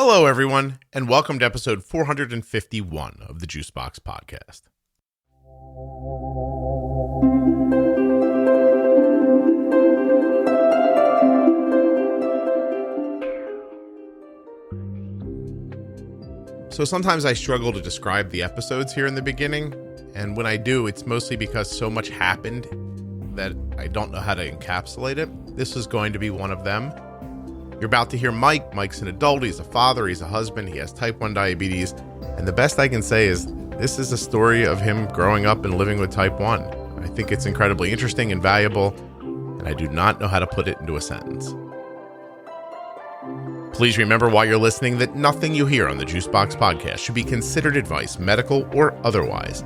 Hello, everyone, and welcome to episode 451 of the Juicebox Podcast. So sometimes I struggle to describe the episodes here in the beginning, and when I do, it's mostly because so much happened that I don't know how to encapsulate it. This is going to be one of them. You're about to hear Mike. Mike's an adult, he's a father, he's a husband, he has type 1 diabetes, and the best I can say is this is a story of him growing up and living with type 1. I think it's incredibly interesting and valuable, and I do not know how to put it into a sentence. Please remember while you're listening that nothing you hear on the Juicebox Podcast should be considered advice, medical or otherwise.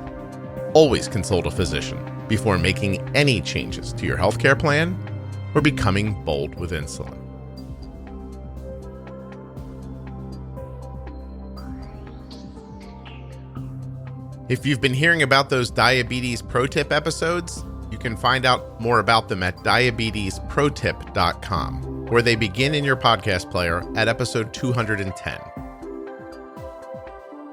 Always consult a physician before making any changes to your healthcare plan or becoming bold with insulin. If you've been hearing about those diabetes pro tip episodes, you can find out more about them at diabetesprotip.com, where they begin in your podcast player at episode 210.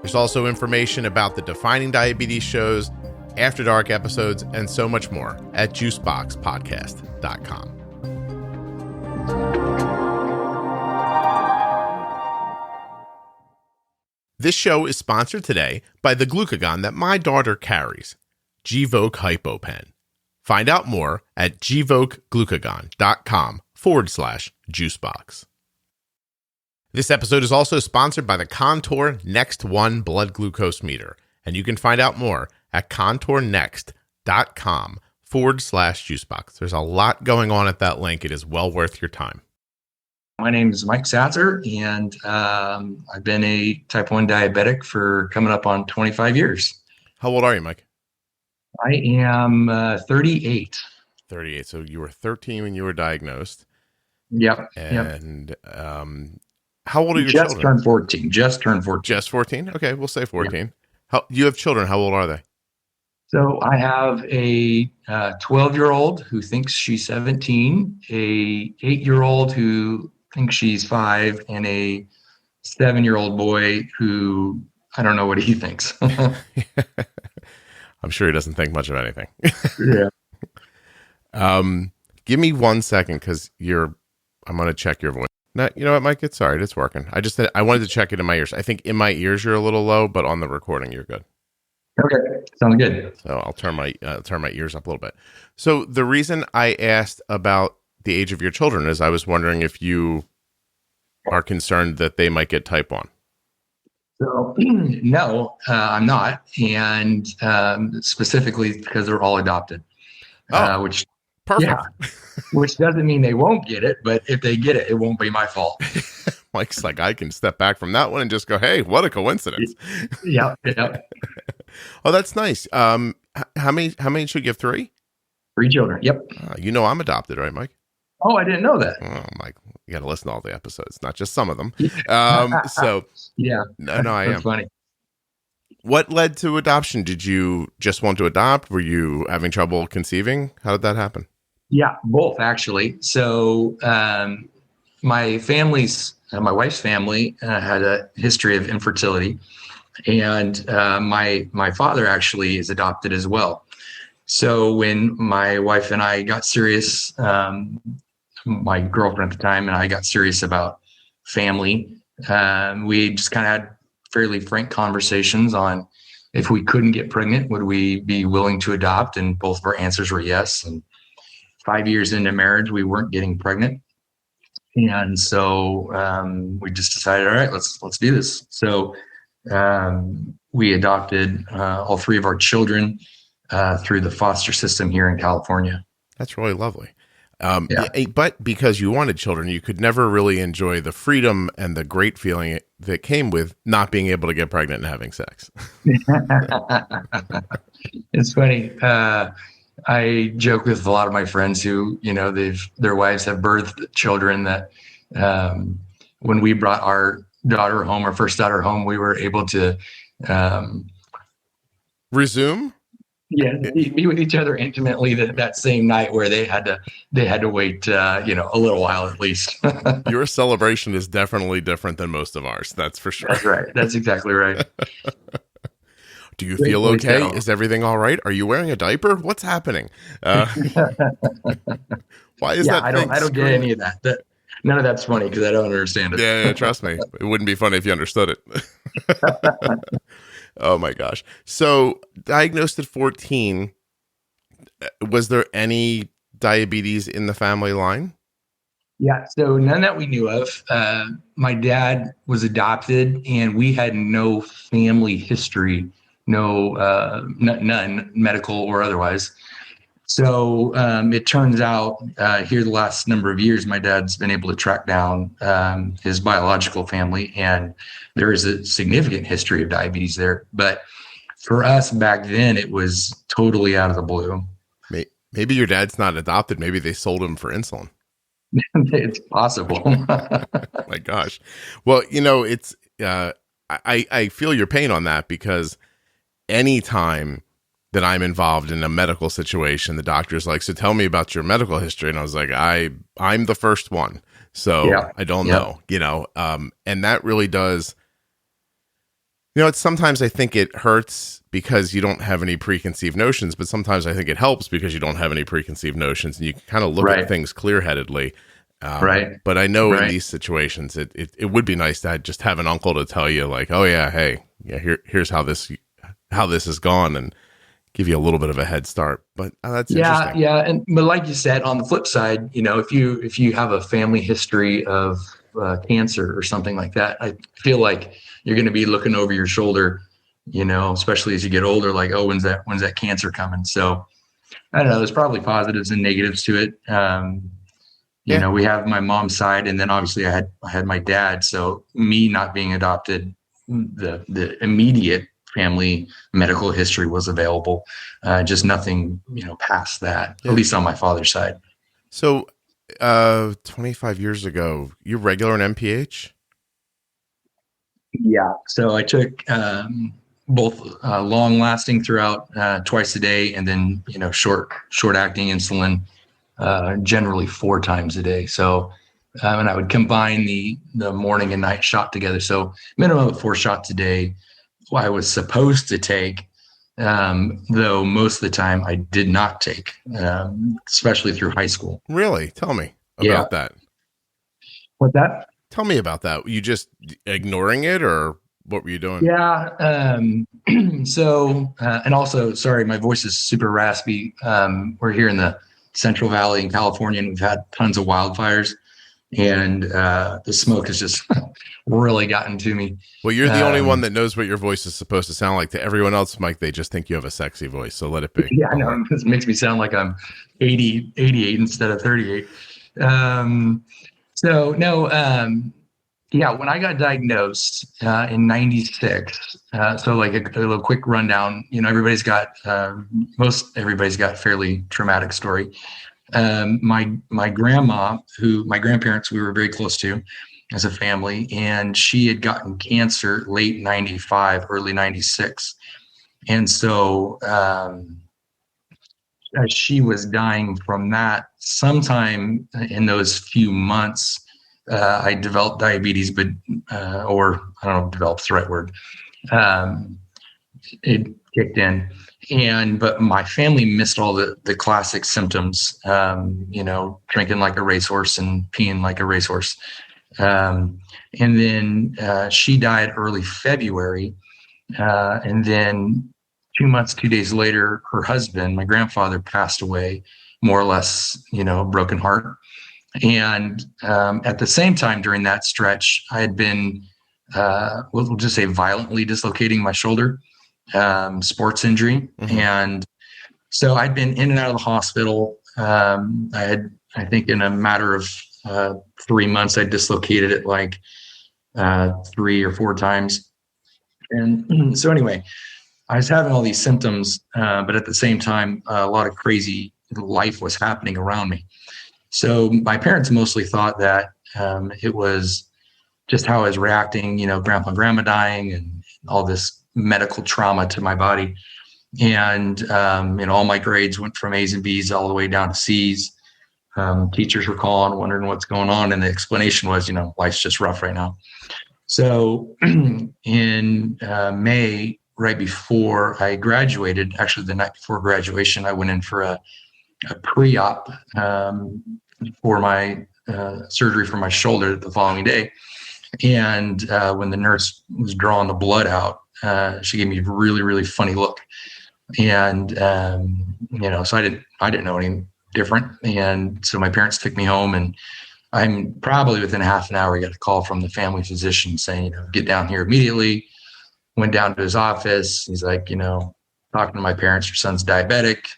There's also information about the Defining Diabetes shows, After Dark episodes, and so much more at juiceboxpodcast.com. This show is sponsored today by the glucagon that my daughter carries, Gvoke HypoPen. Find out more at gvokeglucagon.com/juicebox. This episode is also sponsored by the Contour Next One blood glucose meter, and you can find out more at contournext.com/juicebox. There's a lot going on at that link. It is well worth your time. My name is Mike Satzer, and I've been a type 1 diabetic for coming up on 25 years. How old are you, Mike? I am 38. 38. So you were 13 when you were diagnosed. Yep. And how old are your Just children? turned 14. Just turned 14. Just 14? Okay, we'll say 14. Yep. You have children. How old are they? So I have a 12-year-old who thinks she's 17, a 8-year-old who thinks she's 5, and a 7-year-old boy who I don't know what he thinks. I'm sure he doesn't think much of anything. Yeah. Give me 1 second because I'm going to check your voice. No, you know what, Mike? It's all right. It's working. I wanted to check it in my ears. I think in my ears you're a little low, but on the recording you're good. Okay. Sounds good. So I'll turn my ears up a little bit. So the reason I asked about the age of your children is I was wondering if you are concerned that they might get type 1. So no, I'm not. And specifically because they're all adopted, which perfect. Yeah, which doesn't mean they won't get it, but if they get it, it won't be my fault. Mike's like, I can step back from that one and just go, hey, what a coincidence. Yeah. Oh, that's nice. How many should you have? 3? 3 children. Yep. You know I'm adopted, right, Mike? Oh, I didn't know that. Oh, Mike, you got to listen to all the episodes, not just some of them. So yeah. No, I am. That's funny. What led to adoption? Did you just want to adopt? Were you having trouble conceiving? How did that happen? Yeah, both actually. So my wife's family had a history of infertility, and my father actually is adopted as well. So when my wife and I got serious, my girlfriend at the time and I got serious about family, we just kind of had fairly frank conversations on if we couldn't get pregnant, would we be willing to adopt? And both of our answers were yes. And 5 years into marriage, we weren't getting pregnant. And so we just decided, all right, let's do this. So we adopted all 3 of our children through the foster system here in California. That's really lovely. But because you wanted children, you could never really enjoy the freedom and the great feeling that came with not being able to get pregnant and having sex. It's funny. I joke with a lot of my friends who, their wives have birthed children that when we brought our first daughter home, we were able to resume Yeah, be with each other intimately that same night, where they had to wait, a little while at least. Your celebration is definitely different than most of ours. That's for sure. That's right. That's exactly right. Do you Great feel boys okay? go. Is everything all right? Are you wearing a diaper? What's happening? Why is Yeah, that thing I don't get screaming? any of that. None of that's funny because I don't understand it. Yeah, trust me. It wouldn't be funny if you understood it. Oh my gosh. So, diagnosed at 14, was there any diabetes in the family line? Yeah, so none that we knew of. My dad was adopted, and we had no family history, none, medical or otherwise. So it turns out here the last number of years, my dad's been able to track down his biological family, and there is a significant history of diabetes there. But for us back then, it was totally out of the blue. Maybe your dad's not adopted. Maybe they sold him for insulin. It's possible. My gosh. Well, it's I feel your pain on that, because anytime that I'm involved in a medical situation, the doctor's like, so tell me about your medical history. And I was like, I'm the first one. So Yeah. I don't Yeah. know, and that really does, it's sometimes I think it hurts because you don't have any preconceived notions, but sometimes I think it helps because you don't have any preconceived notions and you can kind of look Right. at things clear-headeded. Right. But I know in Right. these situations, it would be nice to just have an uncle to tell you, like, oh yeah, hey, yeah, here's how this has gone, and give you a little bit of a head start. But that's interesting. Yeah. But like you said, on the flip side, if you have a family history of cancer or something like that, I feel like you're going to be looking over your shoulder, especially as you get older, like, oh, when's that cancer coming? So I don't know. There's probably positives and negatives to it. We have my mom's side, and then obviously I had my dad. So me not being adopted, the immediate family medical history was available, just nothing, past that, at least on my father's side. So, 25 years ago, you're regular in MPH? Yeah. So I took both long lasting throughout twice a day, and then, short acting insulin, generally 4 times a day. So, and I would combine the morning and night shot together. So minimum of 4 shots a day. I was supposed to take, though most of the time I did not take, especially through high school. Really? Tell me about that. What's that? Tell me about that. You just ignoring it, or what were you doing? Yeah. So, and also, sorry, my voice is super raspy. We're here in the Central Valley in California, and we've had tons of wildfires, and the smoke has just really gotten to me. Well, you're the only one that knows what your voice is supposed to sound like. To everyone else, Mike, they just think you have a sexy voice. So let it be. Yeah, I know. This makes me sound like I'm 88 instead of 38. So no, when I got diagnosed in 96, so like a little quick rundown, everybody's got, most everybody's got fairly traumatic story. My grandma, who my grandparents, we were very close to as a family, and she had gotten cancer late 95, early 96. And so, as she was dying from that, sometime in those few months, I developed diabetes, but or I don't know if develop's the right word. It kicked in, but my family missed all the classic symptoms. Drinking like a racehorse and peeing like a racehorse. And then she died early February, and then 2 months, 2 days later, her husband, my grandfather, passed away, more or less, broken heart. And at the same time, during that stretch, I had been, we'll just say, violently dislocating my shoulder, sports injury. Mm-hmm. And so I'd been in and out of the hospital. I think in a matter of 3 months, I dislocated it like 3 or 4 times. And so anyway, I was having all these symptoms, but at the same time, a lot of crazy life was happening around me. So my parents mostly thought that it was just how I was reacting, grandpa and grandma dying and all this medical trauma to my body. And, all my grades went from A's and B's all the way down to C's. Teachers were calling, wondering what's going on. And the explanation was, life's just rough right now. So in May, right before I graduated, actually the night before graduation, I went in for a pre-op for my surgery for my shoulder the following day. And when the nurse was drawing the blood out, she gave me a really, really funny look. And, so I didn't know any different. And so my parents took me home, and I'm probably within half an hour, I got a call from the family physician saying, get down here immediately. Went down to his office. He's like, talking to my parents, your son's diabetic,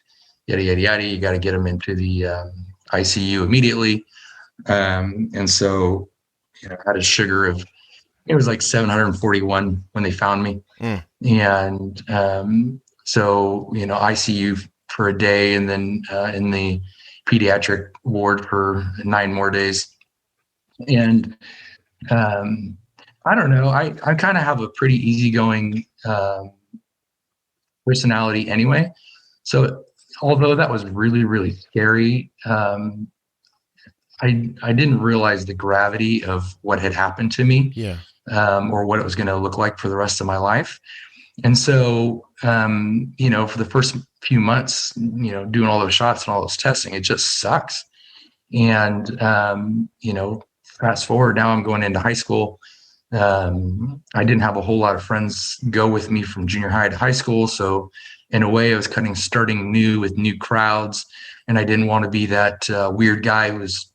yada, yada, yada. You got to get him into the ICU immediately. And so, I had a sugar of, it was like 741 when they found me. And so, ICU for a day, and then in the pediatric ward for 9 more days. And I don't know, I kind of have a pretty easygoing personality anyway. So although that was really, really scary, I didn't realize the gravity of what had happened to me, or what it was going to look like for the rest of my life. And so, for the first few months, doing all those shots and all those testing, it just sucks. And, fast forward, now I'm going into high school. I didn't have a whole lot of friends go with me from junior high to high school. So in a way I was starting new with new crowds, and I didn't want to be that weird guy who was,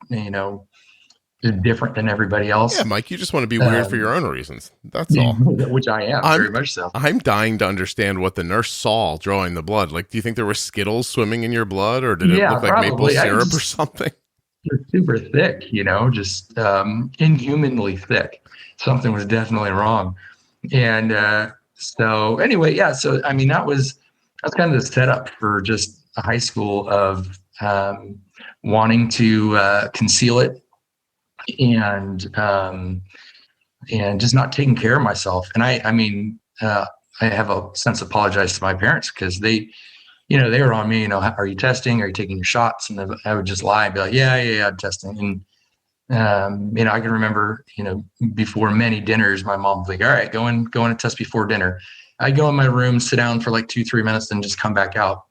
different than everybody else. Yeah, Mike, you just want to be weird for your own reasons. That's all. Which I am, very much so. I'm dying to understand what the nurse saw drawing the blood. Like, do you think there were Skittles swimming in your blood, or did it look like probably maple syrup or something? They're super thick, just inhumanly thick. Something was definitely wrong. And so anyway, so I mean, that's kind of the setup for just a high school of wanting to conceal it, and just not taking care of myself. And I have a sense to apologize to my parents, because they were on me, are you testing? Are you taking your shots? And I would just lie and be like, yeah, I'm testing. And, I can remember, before many dinners, my mom was like, all right, go in and test before dinner. I go in my room, sit down for like 2-3 minutes, then just come back out.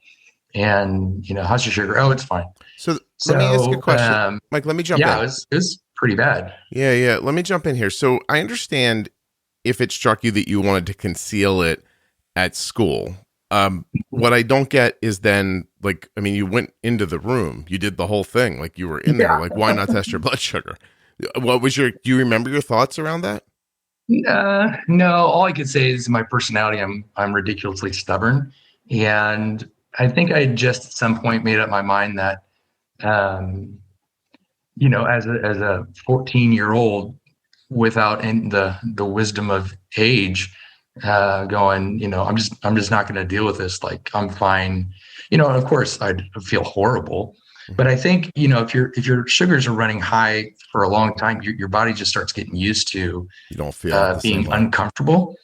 And, how's your sugar? Oh, it's fine. So let me ask you a question. Mike, let me jump in. Yeah, it was pretty bad. Yeah. Let me jump in here. So I understand if it struck you that you wanted to conceal it at school. What I don't get is then, like, I mean, you went into the room, you did the whole thing, like you were in there, like, why not test your blood sugar? Do you remember your thoughts around that? No, all I could say is my personality, I'm ridiculously stubborn. And I think I just at some point made up my mind that, as a 14-year-old, without the wisdom of age, going, I'm just not going to deal with this. Like, I'm fine. Of course I'd feel horrible, but I think, if your sugars are running high for a long time, your body just starts getting used to, you don't feel being uncomfortable.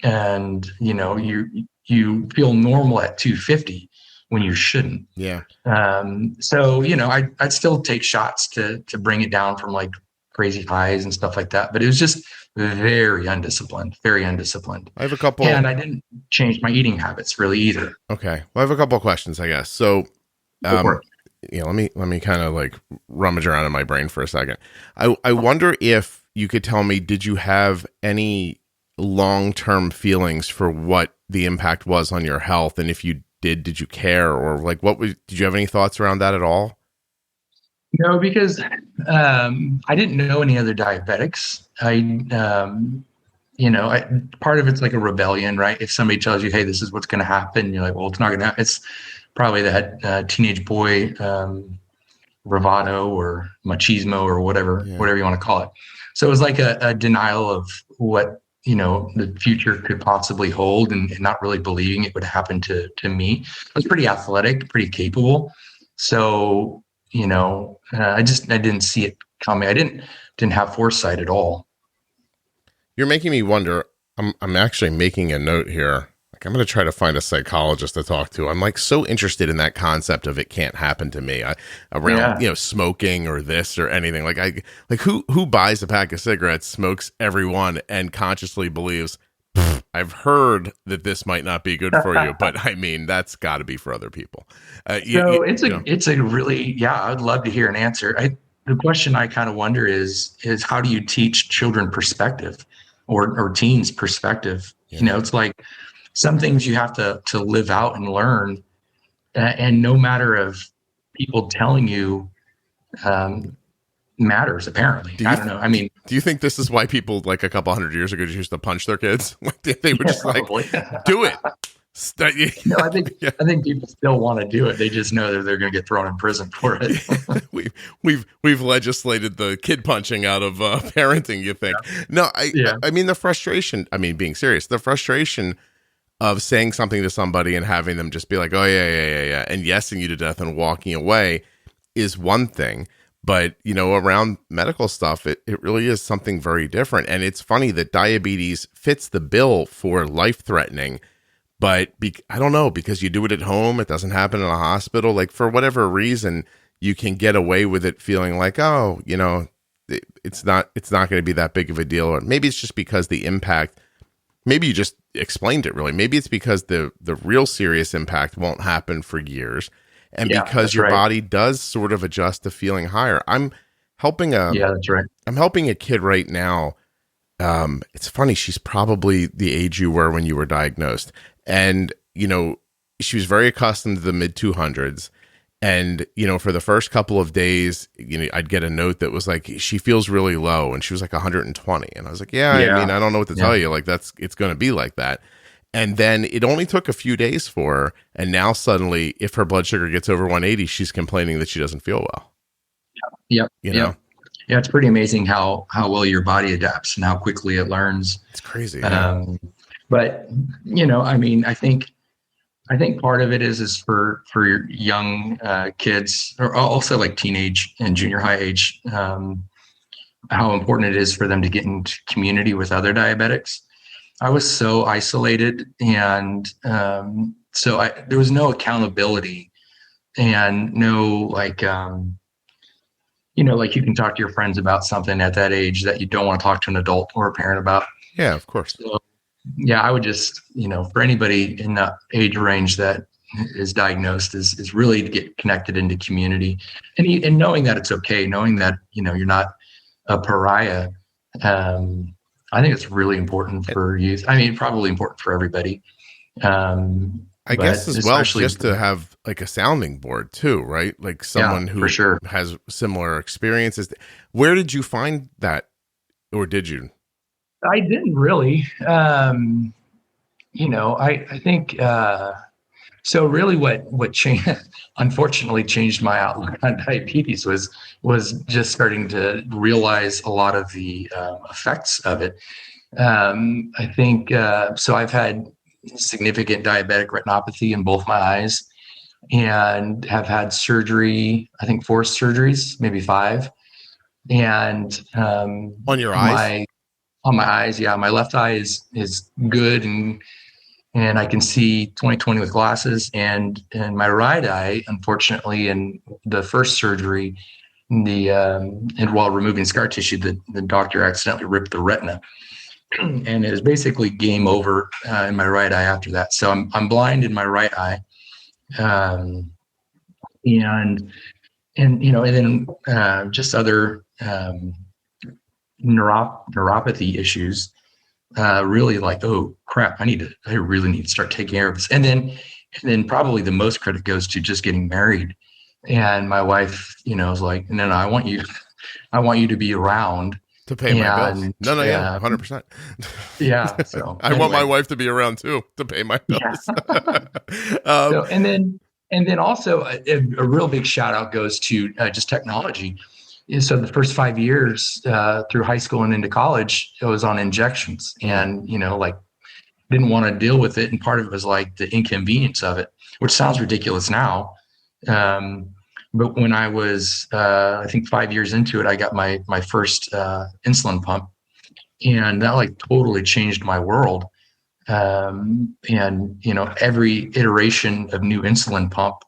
And, you feel normal at 250 when you shouldn't. Yeah. So, I'd still take shots to bring it down from like crazy highs and stuff like that. But it was just very undisciplined. I have a couple. And I didn't change my eating habits really either. Okay. Well, I have a couple of questions, I guess. So, let me kind of like rummage around in my brain for a second. I wonder if you could tell me, did you have any long-term feelings for what the impact was on your health? And if you did you care, or like, did you have any thoughts around that at all? No, because I didn't know any other diabetics. Part of it's like a rebellion, right? If somebody tells you, hey, this is what's going to happen, you're like, well, it's not going to happen. It's probably that teenage boy bravado or machismo or whatever you want to call it. So it was like a denial of what, the future could possibly hold, and not really believing it would happen to me. I was pretty athletic, pretty capable. So, I didn't see it coming. I didn't have foresight at all. You're making me wonder. I'm actually making a note here. I'm going to try to find a psychologist to talk to. I'm like so interested in that concept of it can't happen to me around, smoking or this or anything. Like who buys a pack of cigarettes, smokes every one, and consciously believes, I've heard that this might not be good for you, but I mean, that's got to be for other people. It's a really, I'd love to hear an answer. The question I kind of wonder is how do you teach children perspective or teens perspective? Yeah. It's like some things you have to live out and learn, and no matter of people telling you matters, apparently. I don't know. I mean, do you think this is why people like a couple hundred years ago just used to punch their kids? They were just probably. Like, do it. I think people still want to do it. They just know that they're going to get thrown in prison for it. we've legislated the kid punching out of parenting. You think? Yeah. No, I mean the frustration. I mean, being serious, the frustration of saying something to somebody and having them just be like, "Oh yeah," and yesing you to death and walking away is one thing. But, around medical stuff, it really is something very different. And it's funny that diabetes fits the bill for life-threatening. But I don't know, because you do it at home, it doesn't happen in a hospital. Like, for whatever reason, you can get away with it feeling like, oh, it's not going to be that big of a deal. Or maybe it's just because the impact, maybe you just explained it really. Maybe it's because the real serious impact won't happen for years. And because your body does sort of adjust to feeling higher. I'm helping that's right. I'm helping a kid right now. It's funny. She's probably the age you were when you were diagnosed. And, she was very accustomed to the mid 200s. And, for the first couple of days, I'd get a note that was like, she feels really low. And she was like 120. And I was like, I mean, I don't know what to tell you. Like, it's going to be like that. And then it only took a few days for her. And now suddenly, if her blood sugar gets over 180, she's complaining that she doesn't feel well. Yep. Yeah, it's pretty amazing how well your body adapts and how quickly it learns. It's crazy. But, I mean, I think part of it is for your young kids, or also like teenage and junior high age, how important it is for them to get into community with other diabetics. I was so isolated, and there was no accountability and no like you can talk to your friends about something at that age that you don't want to talk to an adult or a parent about. Yeah, of course. So, I would just, for anybody in that age range that is diagnosed is really to get connected into community and knowing that it's okay, knowing that, you're not a pariah. I think it's really important for youth. I mean, probably important for everybody. I guess as well, just to have like a sounding board too, right? Like someone who has similar experiences. Where did you find that, or did you? I didn't really. I think so. Really, what changed, unfortunately, changed my outlook on diabetes was just starting to realize a lot of the effects of it. I think so. I've had significant diabetic retinopathy in both my eyes, and have had surgery. I think 4 surgeries, maybe 5. And on your eyes. On my eyes, yeah. My left eye is good, and I can see 20/20 with glasses. And my right eye, unfortunately, in the first surgery, and while removing scar tissue, the doctor accidentally ripped the retina, and it was basically game over in my right eye after that. So I'm blind in my right eye, and then just other neuropathy issues, really like, oh crap, I really need to start taking care of this. And then probably the most credit goes to just getting married. And my wife, was like, no, I want you to be around to pay my bills. No, yeah, 100%. Yeah. So I want my wife to be around too, to pay my bills. Yeah. And then also a real big shout out goes to just technology. So the first 5 years through high school and into college, it was on injections, and didn't want to deal with it. And part of it was like the inconvenience of it, which sounds ridiculous now. But when I was, I think 5 years into it, I got my first insulin pump, and that totally changed my world. And, every iteration of new insulin pump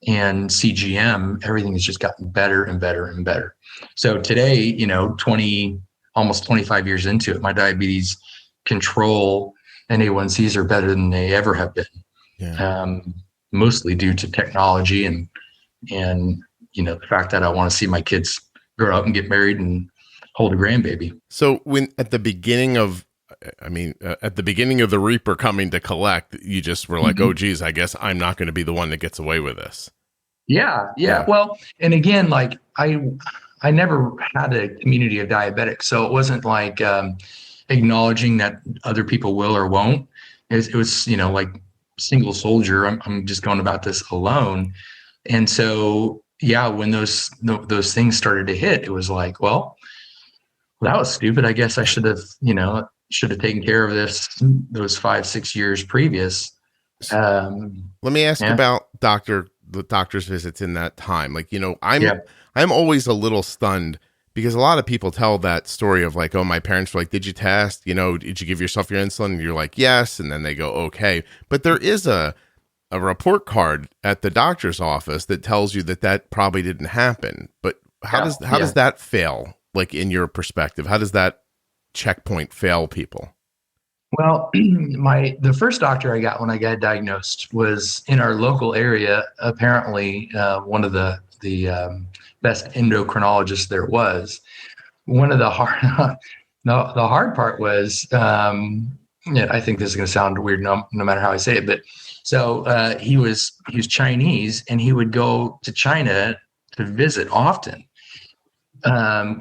and CGM, everything has just gotten better and better and better. So today, 20, almost 25 years into it, my diabetes control and A1Cs are better than they ever have been. Yeah. Mostly due to technology and the fact that I want to see my kids grow up and get married and hold a grandbaby. So when at the beginning of the Reaper coming to collect, you just were like, oh geez, I guess I'm not going to be the one that gets away with this. Yeah. Well, and again, like I never had a community of diabetics, so it wasn't like acknowledging that other people will or won't. It was like single soldier. I'm just going about this alone. And so, when those things started to hit, it was like, well, that was stupid. I guess I should have taken care of those 5-6 years previous. Let me ask about the doctor's visits in that time. Like, I'm always a little stunned because a lot of people tell that story of like, oh, my parents were like, did you test? Did you give yourself your insulin? And you're like, yes. And then they go, okay. But there is a report card at the doctor's office that tells you that probably didn't happen. But how does that fail? Like, in your perspective, how does that checkpoint fail people? Well, the first doctor I got when I got diagnosed was in our local area. Apparently, one of the best endocrinologists there was. One of the hard part was, I think this is going to sound weird no matter how I say it, but so he was Chinese, and he would go to China to visit often,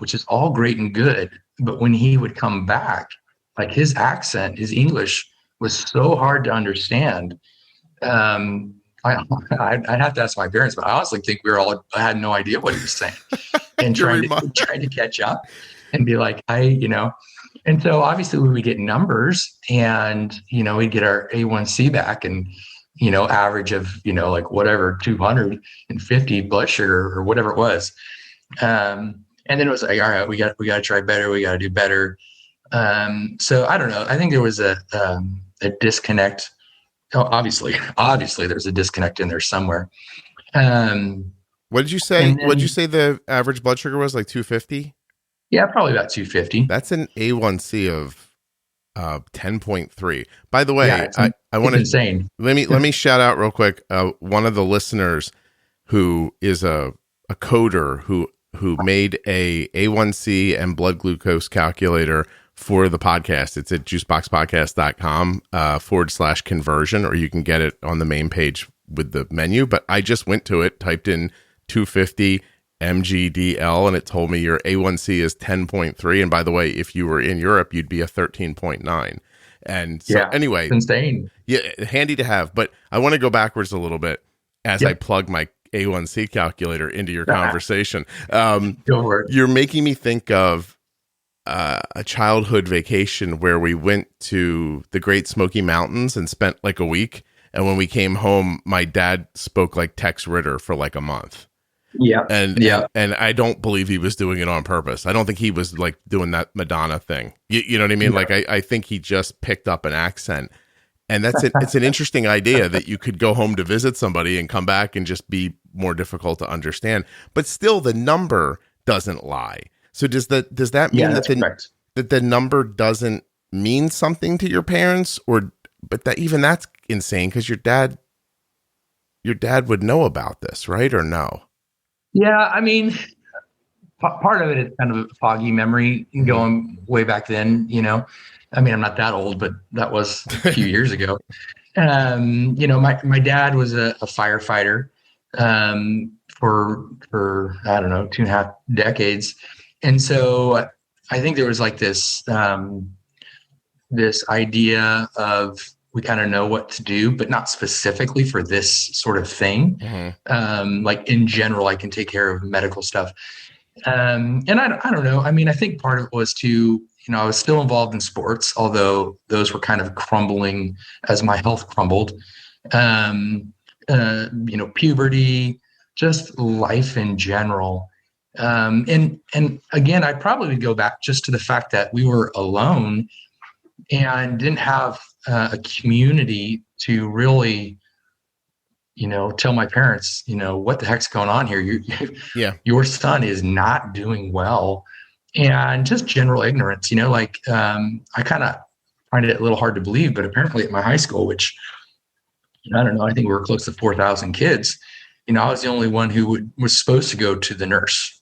which is all great and good. But when he would come back, like his accent, his English was so hard to understand. I'd have to ask my parents, but I honestly think I had no idea what he was saying, and trying to catch up and be like, and so obviously we would get numbers, and, we'd get our A1C back, and, average of, like whatever, 250 blood sugar or whatever it was. And then it was like, all right, we got to try better. We got to do better. So I don't know. I think there was a disconnect. Oh, obviously there's a disconnect in there somewhere. What did you say? What did you say the average blood sugar was? Like 250? Yeah, probably about 250. That's an A1C of 10.3. By the way, I want to insane. Let me shout out real quick. One of the listeners who is a coder who made a A1C and blood glucose calculator for the podcast. It's at juiceboxpodcast.com /conversion, or you can get it on the main page with the menu. But I just went to it, typed in 250 mgdl, and it told me your A1C is 10.3. And by the way, if you were in Europe, you'd be a 13.9. And so anyway, it's insane. Yeah, handy to have. But I want to go backwards a little bit as I plug my A1C calculator into your conversation. You're making me think of a childhood vacation where we went to the Great Smoky Mountains and spent like a week. And when we came home, my dad spoke like Tex Ritter for like a month. Yeah. And I don't believe he was doing it on purpose. I don't think he was like doing that Madonna thing. You know what I mean? Yeah. Like I think he just picked up an accent. And that's it. It's an interesting idea that you could go home to visit somebody and come back and just be more difficult to understand. But still, the number doesn't lie. So does that mean that the number doesn't mean something to your parents, but that's insane because your dad would know about this, right? Or no? Yeah, I mean, part of it is kind of a foggy memory going way back then. I mean, I'm not that old, but that was a few years ago. My dad was a firefighter for I don't know, 2.5 decades. And so I think there was like this idea of we kind of know what to do, but not specifically for this sort of thing. Mm-hmm. Like in general, I can take care of medical stuff. And I don't know. I mean, I think part of it was I was still involved in sports, although those were kind of crumbling as my health crumbled. Puberty, just life in general. And again, I probably would go back just to the fact that we were alone. and didn't have a community to really, tell my parents, what the heck's going on here? Your son is not doing well, and just general ignorance, I kind of find it a little hard to believe, but apparently at my high school, which I don't know, I think we were close to 4,000 kids, I was the only one who was supposed to go to the nurse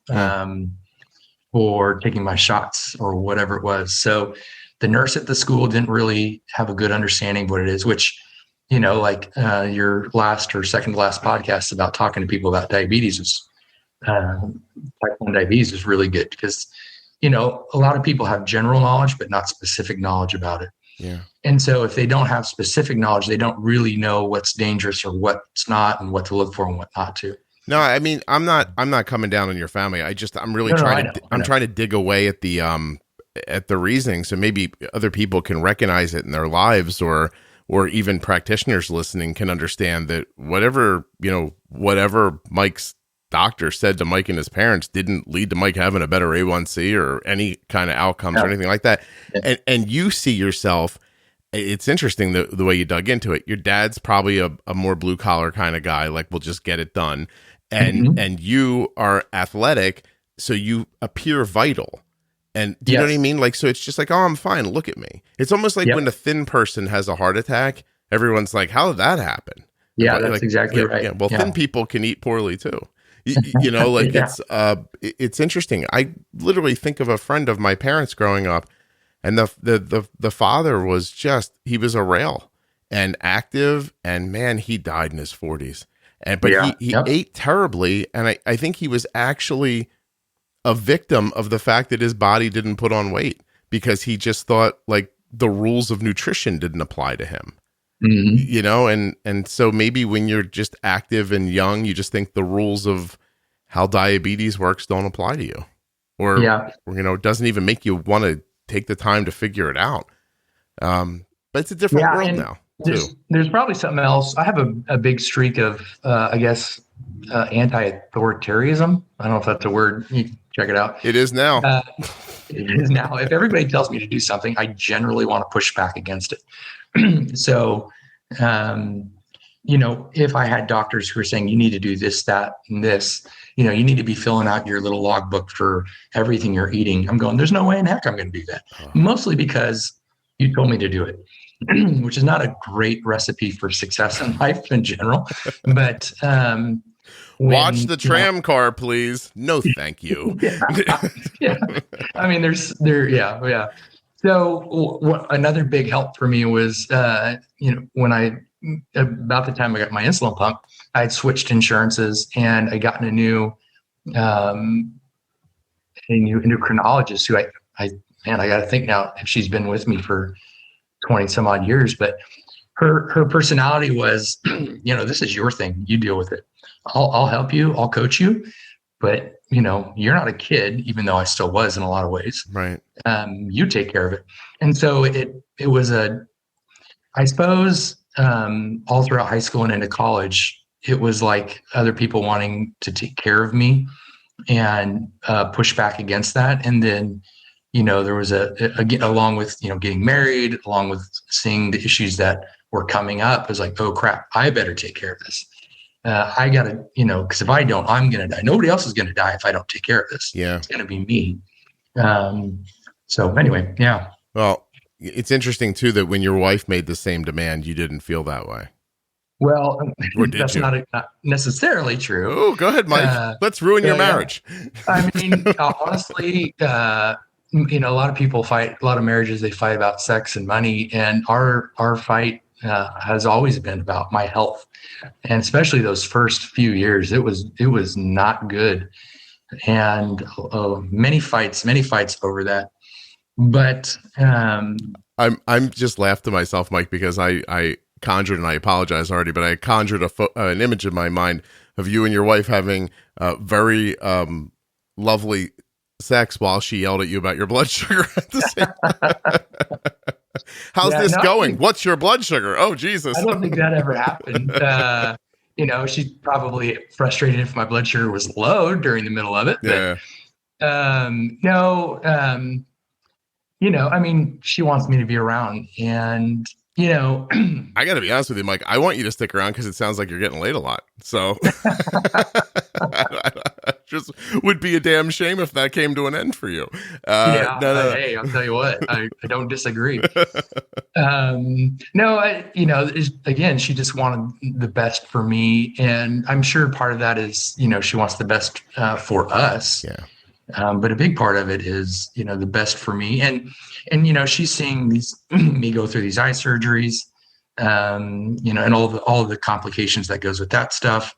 for taking my shots or whatever it was. So the nurse at the school didn't really have a good understanding of what it is, which, your last or second to last podcast about talking to people about diabetes was type 1 diabetes is really good because, a lot of people have general knowledge, but not specific knowledge about it. Yeah. And so if they don't have specific knowledge, they don't really know what's dangerous or what's not and what to look for and what not to. No, I mean, I'm not coming down on your family. I'm really trying to dig away at the reasoning. So maybe other people can recognize it in their lives, or even practitioners listening can understand that whatever Mike's doctor said to Mike and his parents didn't lead to Mike having a better A1C or any kind of outcomes or anything like that. Yeah. And you see yourself, it's interesting the way you dug into it. Your dad's probably a more blue collar kind of guy, like we'll just get it done. And you are athletic, so you appear vital. And do you know what I mean? Like, so it's just like, oh, I'm fine. Look at me. It's almost like when a thin person has a heart attack, everyone's like, how did that happen? Yeah, that's exactly right. Yeah, well, thin people can eat poorly too. It's interesting. I literally think of a friend of my parents growing up, and the father was he was a rail and active, and man, he died in his 40s. But he ate terribly, and I think he was actually a victim of the fact that his body didn't put on weight because he just thought like the rules of nutrition didn't apply to him. And so maybe when you're just active and young, you just think the rules of how diabetes works don't apply to you, or it doesn't even make you want to take the time to figure it out. But it's a different world now. There's probably something else. I have a big streak of, anti-authoritarianism. I don't know if that's a word. You can check it out. It is now. It is now. If everybody tells me to do something, I generally want to push back against it. So, if I had doctors who were saying you need to do this, that, and this, you need to be filling out your little logbook for everything you're eating. I'm going, there's no way in heck I'm going to do that. Mostly because you told me to do it. Which is not a great recipe for success in life in general. But watch the tram car, please. No, thank you. I mean, yeah. So another big help for me was, when about the time I got my insulin pump, I had switched insurances and I got a new endocrinologist who I got to think now if she's been with me for 20 some odd years, but her personality was, this is your thing. You deal with it. I'll help you. I'll coach you, but you're not a kid, even though I still was in a lot of ways. Right. You take care of it. And so it was I suppose, all throughout high school and into college, it was like other people wanting to take care of me and push back against that. And then, there was along with, getting married, along with seeing the issues that were coming up, it was like, oh crap, I better take care of this. I gotta, because if I don't, I'm going to die. Nobody else is going to die if I don't take care of this. Yeah. It's going to be me. So anyway, yeah. Well, it's interesting too, that when your wife made the same demand, you didn't feel that way. Well, that's not necessarily true. Oh, go ahead, Mike. Let's ruin your marriage. I mean, honestly, a lot of people fight, a lot of marriages, they fight about sex and money. And our fight has always been about my health. And especially those first few years, it was not good. And many fights over that. But I'm just laughed to myself, Mike, because I conjured, and I apologize already, but I conjured an image in my mind of you and your wife having very lovely sex while she yelled at you about your blood sugar at the same How's this going? What's your blood sugar? Oh, Jesus. I don't think that ever happened. She's probably frustrated if my blood sugar was low during the middle of it. Yeah. But, I mean, she wants me to be around, and I got to be honest with you, Mike. I want you to stick around because it sounds like you're getting laid a lot. So just would be a damn shame if that came to an end for you. Hey, I'll tell you what, I don't disagree. No, again, she just wanted the best for me, and I'm sure part of that is, she wants the best for us. Yeah. But a big part of it is, the best for me. And she's seeing me go through these eye surgeries, and all of the complications that goes with that stuff.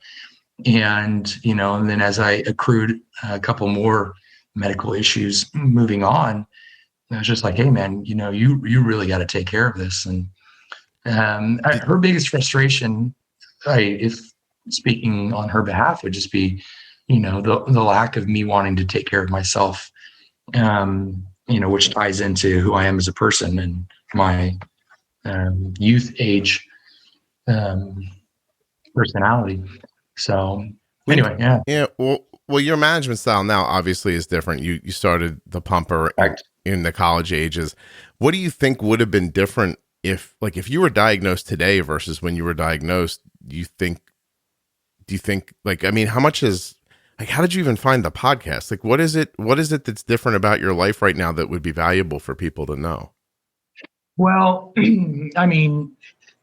And then as I accrued a couple more medical issues moving on, I was just like, hey man, you really got to take care of this. And her biggest frustration, if speaking on her behalf, would just be, the lack of me wanting to take care of myself, which ties into who I am as a person and my youth age personality. So anyway, yeah. Yeah. Well, your management style now obviously is different. You started the pumper in the college ages. What do you think would have been different if you were diagnosed today versus when you were diagnosed? Do you think how much is, how did you even find the podcast? What is it that's different about your life right now that would be valuable for people to know? Well, I mean,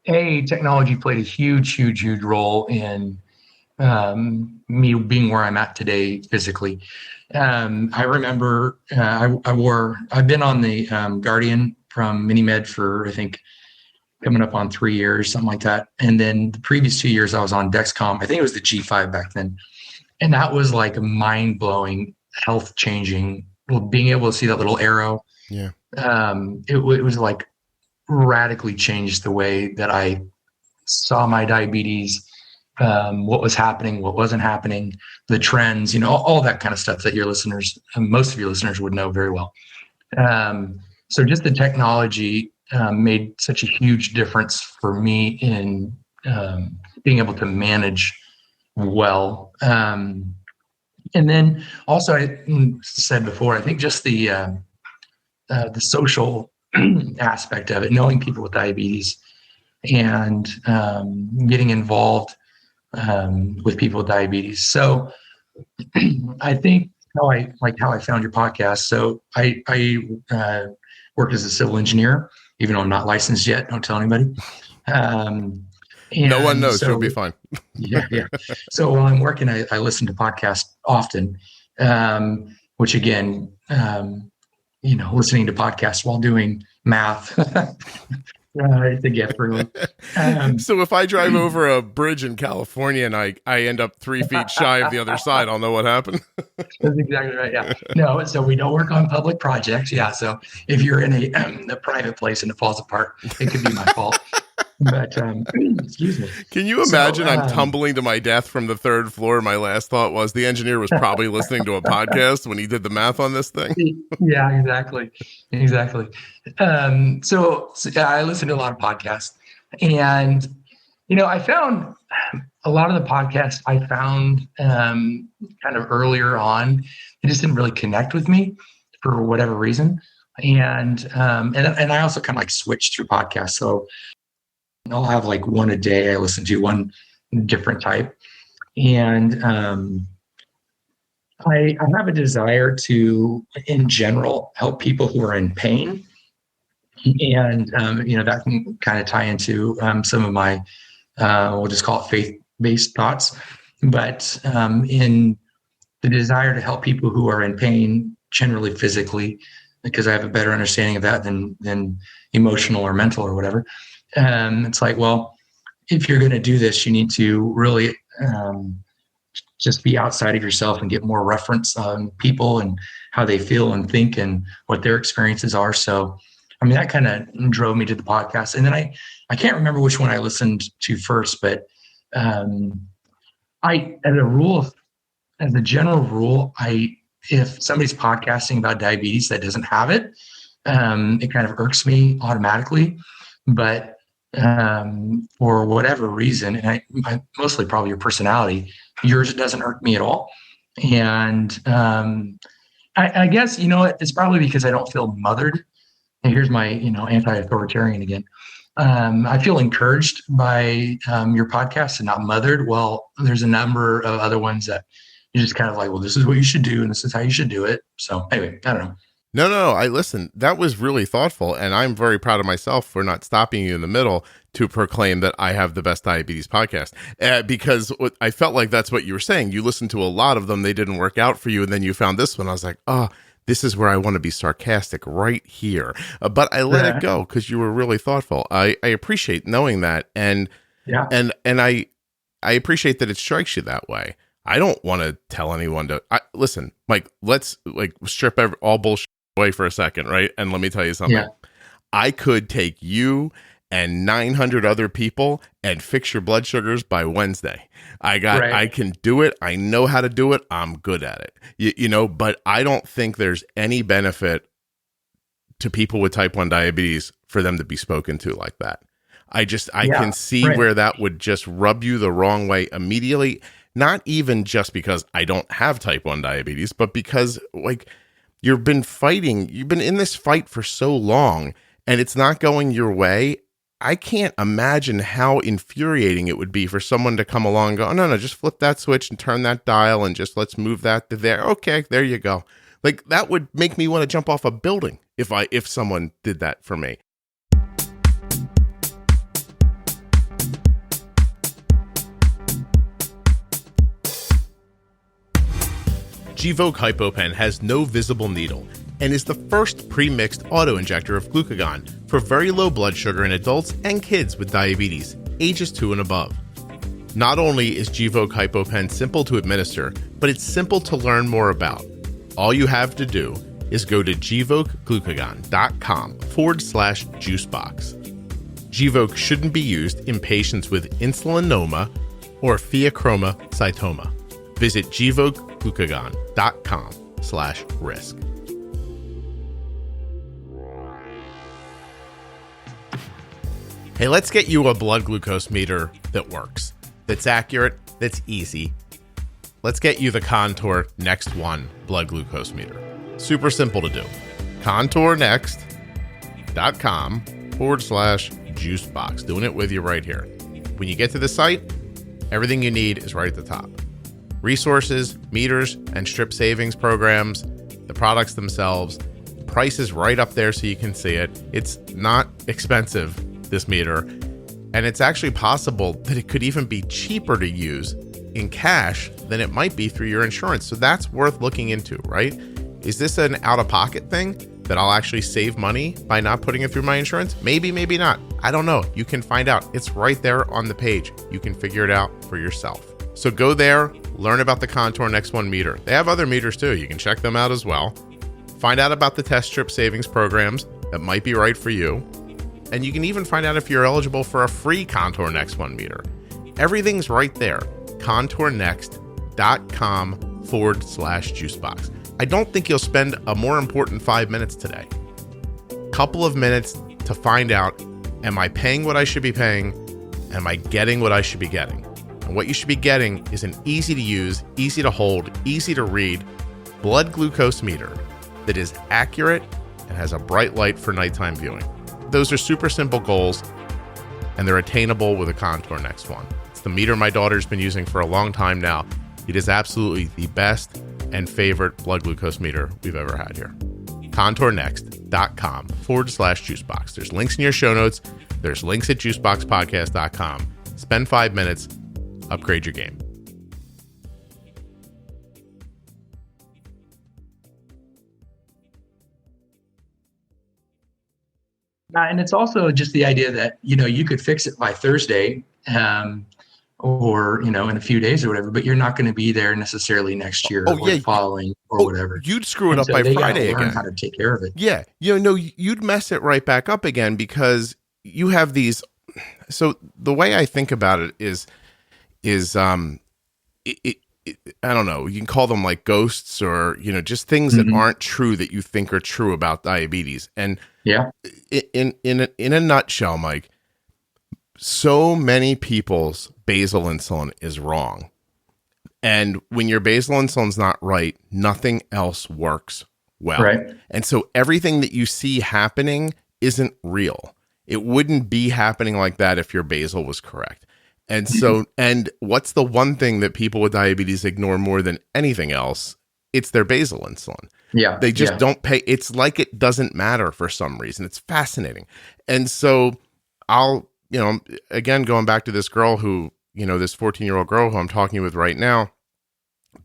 technology played a huge role in me being where I'm at today physically. I remember I've been on the Guardian from MiniMed for, I think, coming up on 3 years, something like that. And then the previous 2 years I was on Dexcom. I think it was the G5 back then. And that was like a mind-blowing, health-changing, being able to see that little arrow. Yeah. It was like radically changed the way that I saw my diabetes, what was happening, what wasn't happening, the trends, all that kind of stuff that your listeners, most of your listeners would know very well. So just the technology made such a huge difference for me in being able to manage well. And then also, I said before, I think just the social aspect of it, knowing people with diabetes and getting involved with people with diabetes. So I think how I found your podcast. So I work as a civil engineer, even though I'm not licensed yet. Don't tell anybody. No one knows. You'll be fine. Yeah. So while I'm working, I listen to podcasts often, which again, listening to podcasts while doing math, it's a gift, really. So if I drive over a bridge in California and I end up 3 feet shy of the other side, I'll know what happened. That's exactly right. Yeah. No, so we don't work on public projects. Yeah. So if you're in a private place and it falls apart, it could be my fault. But excuse me. Can you imagine I'm tumbling to my death from the 3rd floor? My last thought was the engineer was probably listening to a podcast when he did the math on this thing. Yeah, exactly. So I listen to a lot of podcasts, and I found a lot of the podcasts I found kind of earlier on, it just didn't really connect with me for whatever reason, and I also kind of like switched through podcasts. So I'll have like one a day I listen to, one different type. And I have a desire to, in general, help people who are in pain. And, that can kind of tie into some of my, we'll just call it faith-based thoughts. But in the desire to help people who are in pain, generally physically, because I have a better understanding of that than emotional or mental or whatever. It's like, well, if you're going to do this, you need to really just be outside of yourself and get more reference on people and how they feel and think and what their experiences are. So, I mean, that kind of drove me to the podcast. And then I can't remember which one I listened to first, but as a general rule, if somebody's podcasting about diabetes that doesn't have it, it kind of irks me automatically. But for whatever reason, and I mostly probably your personality, yours doesn't irk me at all. And I guess, it's probably because I don't feel mothered and here's my, anti-authoritarian again. I feel encouraged by your podcast and not mothered. Well, there's a number of other ones that you're just kind of like, well, this is what you should do, and this is how you should do it. So anyway, I don't know. No. I listen. That was really thoughtful, and I'm very proud of myself for not stopping you in the middle to proclaim that I have the best diabetes podcast, because I felt like that's what you were saying. You listened to a lot of them; they didn't work out for you, and then you found this one. I was like, oh, this is where I want to be sarcastic right here, but I let it go because you were really thoughtful. I appreciate knowing that, and I appreciate that it strikes you that way. I don't want to tell anyone to listen, Mike. Let's strip all bullshit away for a second, right? And let me tell you something. Yeah. I could take you and 900 other people and fix your blood sugars by Wednesday. I can do it. I know how to do it. I'm good at it. But I don't think there's any benefit to people with type 1 diabetes for them to be spoken to like that. I can see where that would just rub you the wrong way immediately. Not even just because I don't have type 1 diabetes, but because you've been in this fight for so long and it's not going your way. I can't imagine how infuriating it would be for someone to come along and go, oh, no, just flip that switch and turn that dial and just let's move that to there. Okay, there you go. That would make me want to jump off a building if someone did that for me. Gvoke HypoPen has no visible needle and is the first pre-mixed auto-injector of glucagon for very low blood sugar in adults and kids with diabetes, ages 2 and above. Not only is Gvoke HypoPen simple to administer, but it's simple to learn more about. All you have to do is go to gvokeglucagon.com/juicebox. Gvoke shouldn't be used in patients with insulinoma or pheochromocytoma. Visit gvokeglucagon.com/risk. Hey, let's get you a blood glucose meter that works, that's accurate, that's easy. Let's get you the Contour Next One blood glucose meter. Super simple to do. contournext.com/juicebox. Doing it with you right here. When you get to the site, everything you need is right at the top. Resources, meters, and strip savings programs, the products themselves, price is right up there so you can see it. It's not expensive, this meter, and it's actually possible that it could even be cheaper to use in cash than it might be through your insurance. So that's worth looking into, right? Is this an out-of-pocket thing that I'll actually save money by not putting it through my insurance? Maybe, maybe not. I don't know. You can find out. It's right there on the page. You can figure it out for yourself. So go there, learn about the Contour Next One meter. They have other meters too. You can check them out as well. Find out about the test strip savings programs that might be right for you. And you can even find out if you're eligible for a free Contour Next One meter. Everything's right there. contournext.com/juicebox. I don't think you'll spend a more important 5 minutes today. Couple of minutes to find out, am I paying what I should be paying? Am I getting what I should be getting? And what you should be getting is an easy to use, easy to hold, easy to read blood glucose meter that is accurate and has a bright light for nighttime viewing. Those are super simple goals, and they're attainable with a Contour Next One. It's the meter my daughter's been using for a long time now. It is absolutely the best and favorite blood glucose meter we've ever had here. contournext.com/juicebox. There's links in your show notes. There's links at juiceboxpodcast.com. Spend 5 minutes, upgrade your game. And it's also just the idea that, you could fix it by Thursday, or, in a few days or whatever, but you're not going to be there necessarily next year or following or whatever. You'd screw it up by Friday again. How to take care of it. Yeah. You'd mess it right back up again because you have these. So the way I think about it is I don't know, you can call them like ghosts or, just things that aren't true that you think are true about diabetes. And yeah, in a nutshell, Mike, so many people's basal insulin is wrong. And when your basal insulin's not right, nothing else works well. Right. And so everything that you see happening isn't real. It wouldn't be happening like that if your basal was correct. And so, and what's the one thing that people with diabetes ignore more than anything else? It's their basal insulin. Yeah. They just don't pay. It's like it doesn't matter for some reason. It's fascinating. And so I'll, again, going back to this girl who, this 14-year-old girl who I'm talking with right now,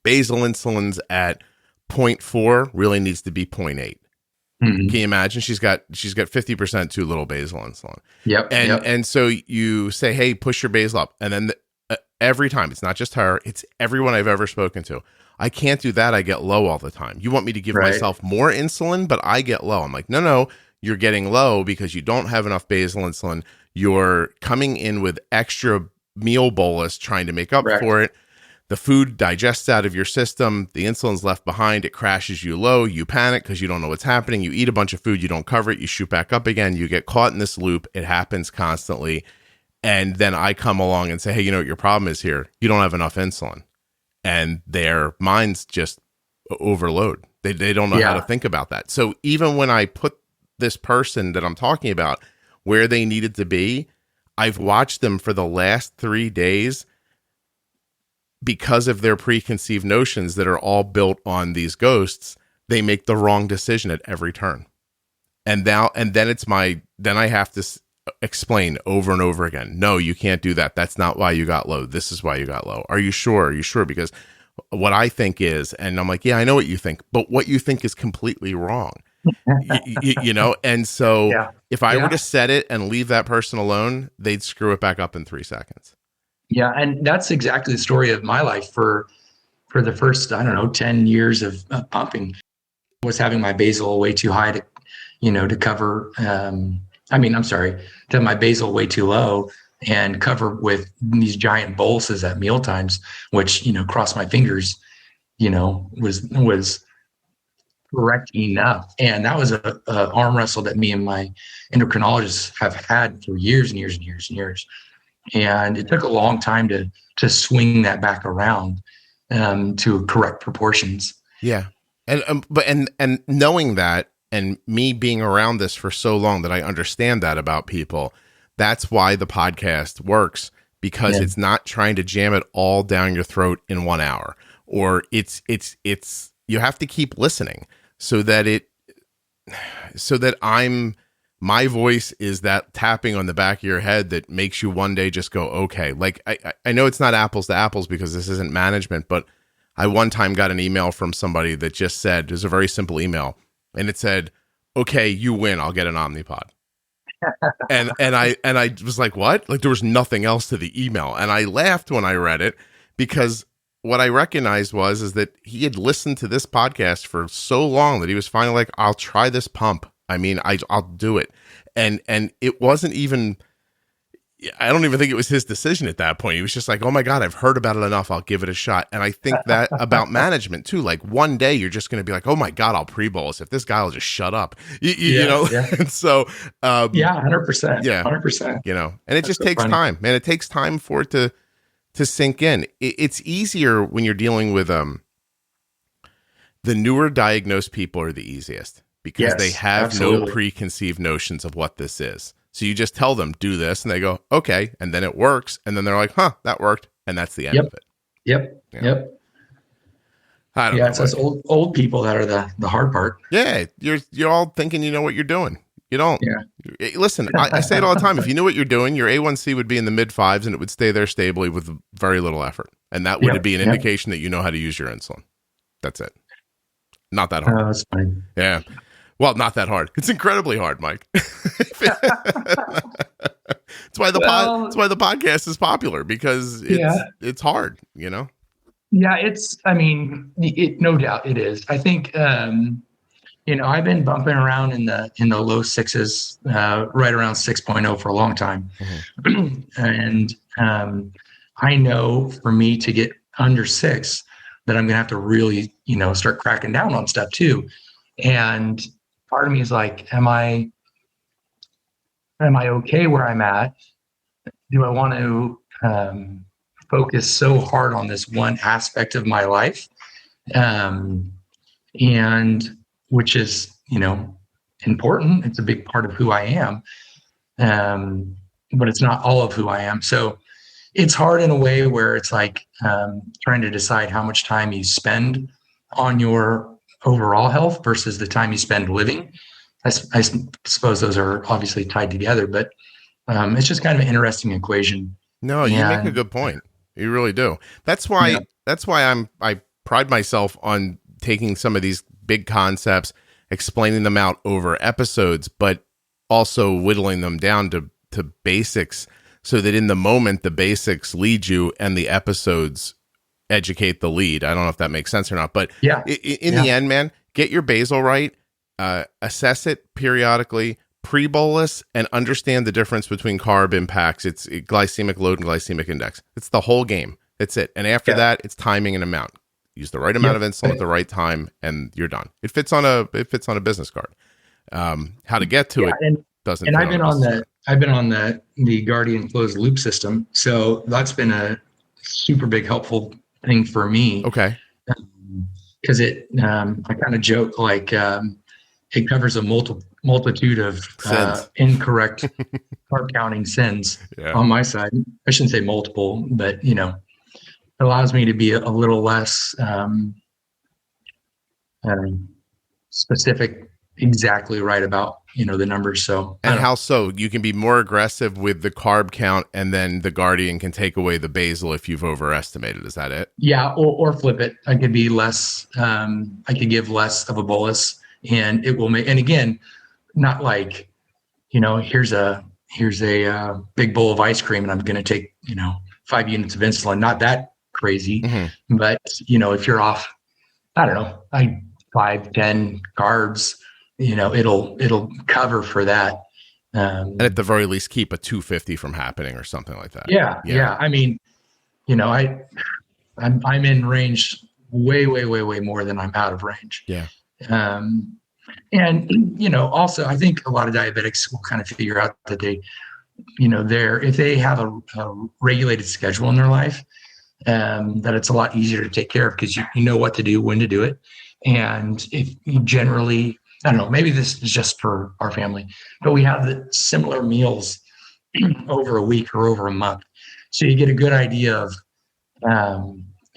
basal insulin's at 0.4, really needs to be 0.8. Mm-hmm. Can you imagine? She's got 50% too little basal insulin. Yep. And so you say, hey, push your basal up. And then every time, it's not just her, it's everyone I've ever spoken to. I can't do that. I get low all the time. You want me to give myself more insulin, but I get low. I'm like, no, you're getting low because you don't have enough basal insulin. You're coming in with extra meal bolus trying to make up for it. The food digests out of your system. The insulin's left behind. It crashes you low. You panic because you don't know what's happening. You eat a bunch of food. You don't cover it. You shoot back up again. You get caught in this loop. It happens constantly. And then I come along and say, hey, you know what your problem is here? You don't have enough insulin. And their minds just overload. They don't know how to think about that. So even when I put this person that I'm talking about where they needed to be, I've watched them for the last 3 days because of their preconceived notions that are all built on these ghosts. They make the wrong decision at every turn. And then I have to explain over and over again. No, you can't do that. That's not why you got low. This is why you got low. Are you sure? Are you sure? Because what I think is, and I'm like, yeah, I know what you think, but what you think is completely wrong. And so if I were to set it and leave that person alone, they'd screw it back up in 3 seconds. Yeah. And that's exactly the story of my life for the first, 10 years of pumping. Was having my basal way too high to cover, to have my basal way too low and cover with these giant boluses at meal times, which, cross my fingers, was correct enough. And that was a arm wrestle that me and my endocrinologist have had for years and years and years and years. And it took a long time to swing that back around to correct proportions. Yeah. And knowing that, and me being around this for so long that I understand that about people, that's why the podcast works, because it's not trying to jam it all down your throat in 1 hour, or it's you have to keep listening so that my voice is that tapping on the back of your head that makes you one day just go, okay. Like I know it's not apples to apples because this isn't management, but I one time got an email from somebody that just said, it was a very simple email, and it said, okay, you win, I'll get an Omnipod. and I was like, what? Like there was nothing else to the email. And I laughed when I read it, because what I recognized is that he had listened to this podcast for so long that he was finally like, I'll try this pump. I mean, I'll do it. And it wasn't even, I don't even think it was his decision at that point. He was just like, oh my God, I've heard about it enough. I'll give it a shot. And I think that about management too. Like one day you're just going to be like, oh my God, I'll pre-bolus if this guy will just shut up, you know? Yeah. And so, 100%. Yeah. 100%. And it just takes time, man. It takes time for it to sink in. It's easier when you're dealing with, the newer diagnosed people are the easiest, because they have no preconceived notions of what this is. So you just tell them, do this, and they go, okay. And then it works. And then they're like, huh, that worked. And that's the end of it. Yep. I don't know. It's us old people that are the hard part. Yeah. You're all thinking you know what you're doing. You don't. Yeah. Listen, I say it all the time. If you knew what you're doing, your A1C would be in the mid-5s and it would stay there stably with very little effort. And that would be an indication that you know how to use your insulin. That's it. Not that hard. Oh, that's fine. Yeah. Well, not that hard. It's incredibly hard, Mike. That's why the podcast is popular, because it's hard, Yeah, no doubt it is. I think I've been bumping around in the low 6s, right around 6.0 for a long time. Mm-hmm. And I know for me to get under 6 that I'm gonna have to really, start cracking down on stuff too. And part of me is like, am I okay where I'm at? Do I want to focus so hard on this one aspect of my life? And which is, important. It's a big part of who I am. But it's not all of who I am. So it's hard in a way where it's like trying to decide how much time you spend on your overall health versus the time you spend living. I suppose those are obviously tied together, but it's just kind of an interesting equation. No, you make a good point. You really do. That's why I pride myself on taking some of these big concepts, explaining them out over episodes, but also whittling them down to basics, so that in the moment the basics lead you and the episodes educate the lead. I don't know if that makes sense or not, but in the end, man, get your basal right, assess it periodically, pre-bolus, and understand the difference between carb impacts. It's glycemic load and glycemic index. It's the whole game. That's it. And after that, it's timing and amount. Use the right amount of insulin at the right time, and you're done. It fits on a business card. How to get to it doesn't. And I've been on the Guardian closed loop system, so that's been a super big helpful thing for me. Okay. Because I kind of joke like it covers a multitude of incorrect carb counting sins on my side. I shouldn't say multiple, but it allows me to be a little less specific, exactly right about the numbers. So and how so? You can be more aggressive with the carb count, and then the Guardian can take away the basal if you've overestimated. Is that it? Yeah, or flip it. I could be less. I could give less of a bolus, and it will make. And again, not like here's a big bowl of ice cream, and I'm going to take 5 units of insulin. Not that crazy, but if you're off, I don't know, 5, 10 carbs. It'll cover for that. And at the very least, keep a 250 from happening or something like that. Yeah. I mean, I'm in range way more than I'm out of range. Yeah. And also I think a lot of diabetics will kind of figure out that they, if they have a regulated schedule in their life, that it's a lot easier to take care of because you know what to do, when to do it. And if you generally, I don't know, maybe this is just for our family, but we have the similar meals over a week or over a month. So you get a good idea of,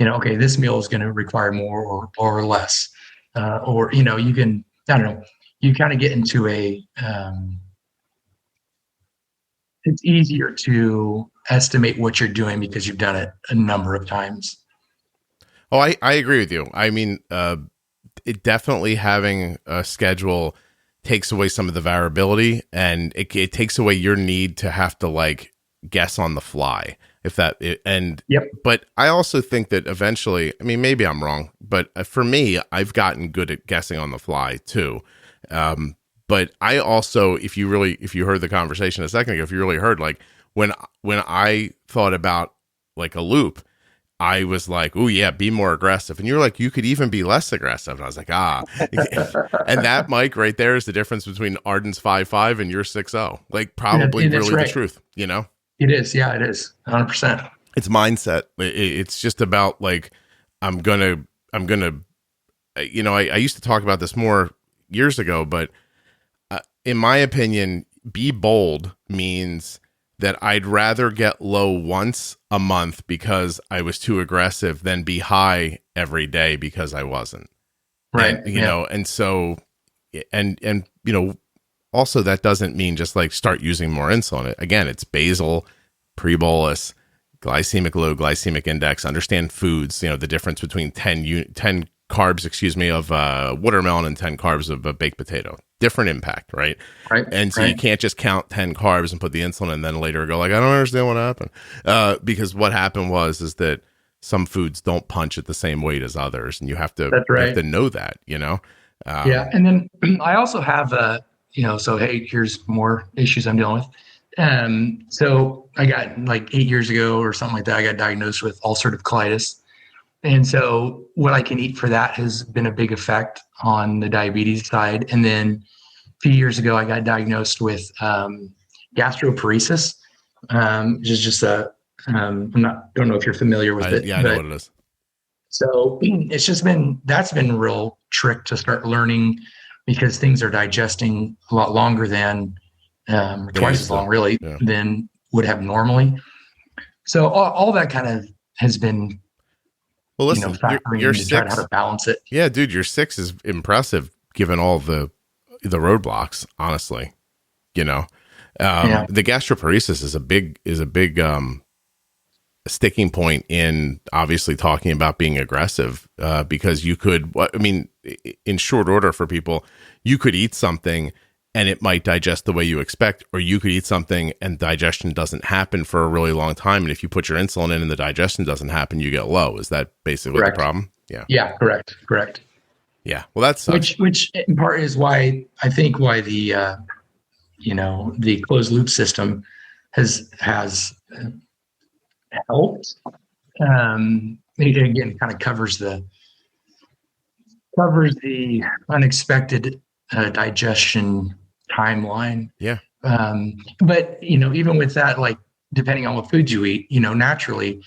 okay, this meal is going to require more or less. Or you can, I don't know, you kind of get into it's easier to estimate what you're doing because you've done it a number of times. Oh, I agree with you. I mean, it definitely having a schedule takes away some of the variability, and it takes away your need to have to like guess on the fly. But I also think that eventually, I mean, maybe I'm wrong, but for me, I've gotten good at guessing on the fly too. But I also, if you heard the conversation a second ago, if you really heard, like when I thought about like a loop, I was like, "Oh yeah, be more aggressive." And you're like, "You could even be less aggressive." And I was like, And that, Mike, right there is the difference between Arden's 5'5" and your 6'0". Like probably really the truth, It is. Yeah, it is 100%. It's mindset. It's just about like, I'm gonna, I used to talk about this more years ago, but in my opinion, be bold means that I'd rather get low once a month because I was too aggressive than be high every day because I wasn't. Right. And, and so, and also that doesn't mean just like start using more insulin. Again, it's basal, pre-bolus, glycemic load, glycemic index, understand foods, the difference between 10 carbs, of watermelon and 10 carbs of a baked potato. Different impact, right? Right. And so you can't just count 10 carbs and put the insulin and then later go like, I don't understand what happened. Because what happened is that some foods don't punch at the same weight as others, and you have to, you have to know that, Yeah. And then I also have, so, hey, here's more issues I'm dealing with. So I got like 8 years ago or something like that, I got diagnosed with ulcerative colitis. And so what I can eat for that has been a big effect on the diabetes side. And then a few years ago, I got diagnosed with gastroparesis, which is just don't know if you're familiar with it. Yeah, I know what it is. So it's just that's been a real trick to start learning because things are digesting a lot longer than twice as long, really, than would have normally. So all that kind of has been, well, listen, factoring you're in to try how to balance it. Yeah, dude, your 6 is impressive given all the roadblocks, honestly. The gastroparesis is a big sticking point in obviously talking about being aggressive, because you could, in short order for people, you could eat something and it might digest the way you expect, or you could eat something and digestion doesn't happen for a really long time. And if you put your insulin in and the digestion doesn't happen, you get low. Is that basically the problem? Yeah. Yeah. Correct. Yeah. Well, that's which in part is why the the closed loop system has helped. Again, kind of covers the unexpected digestion timeline. Yeah. But even with that, like depending on what food you eat, naturally,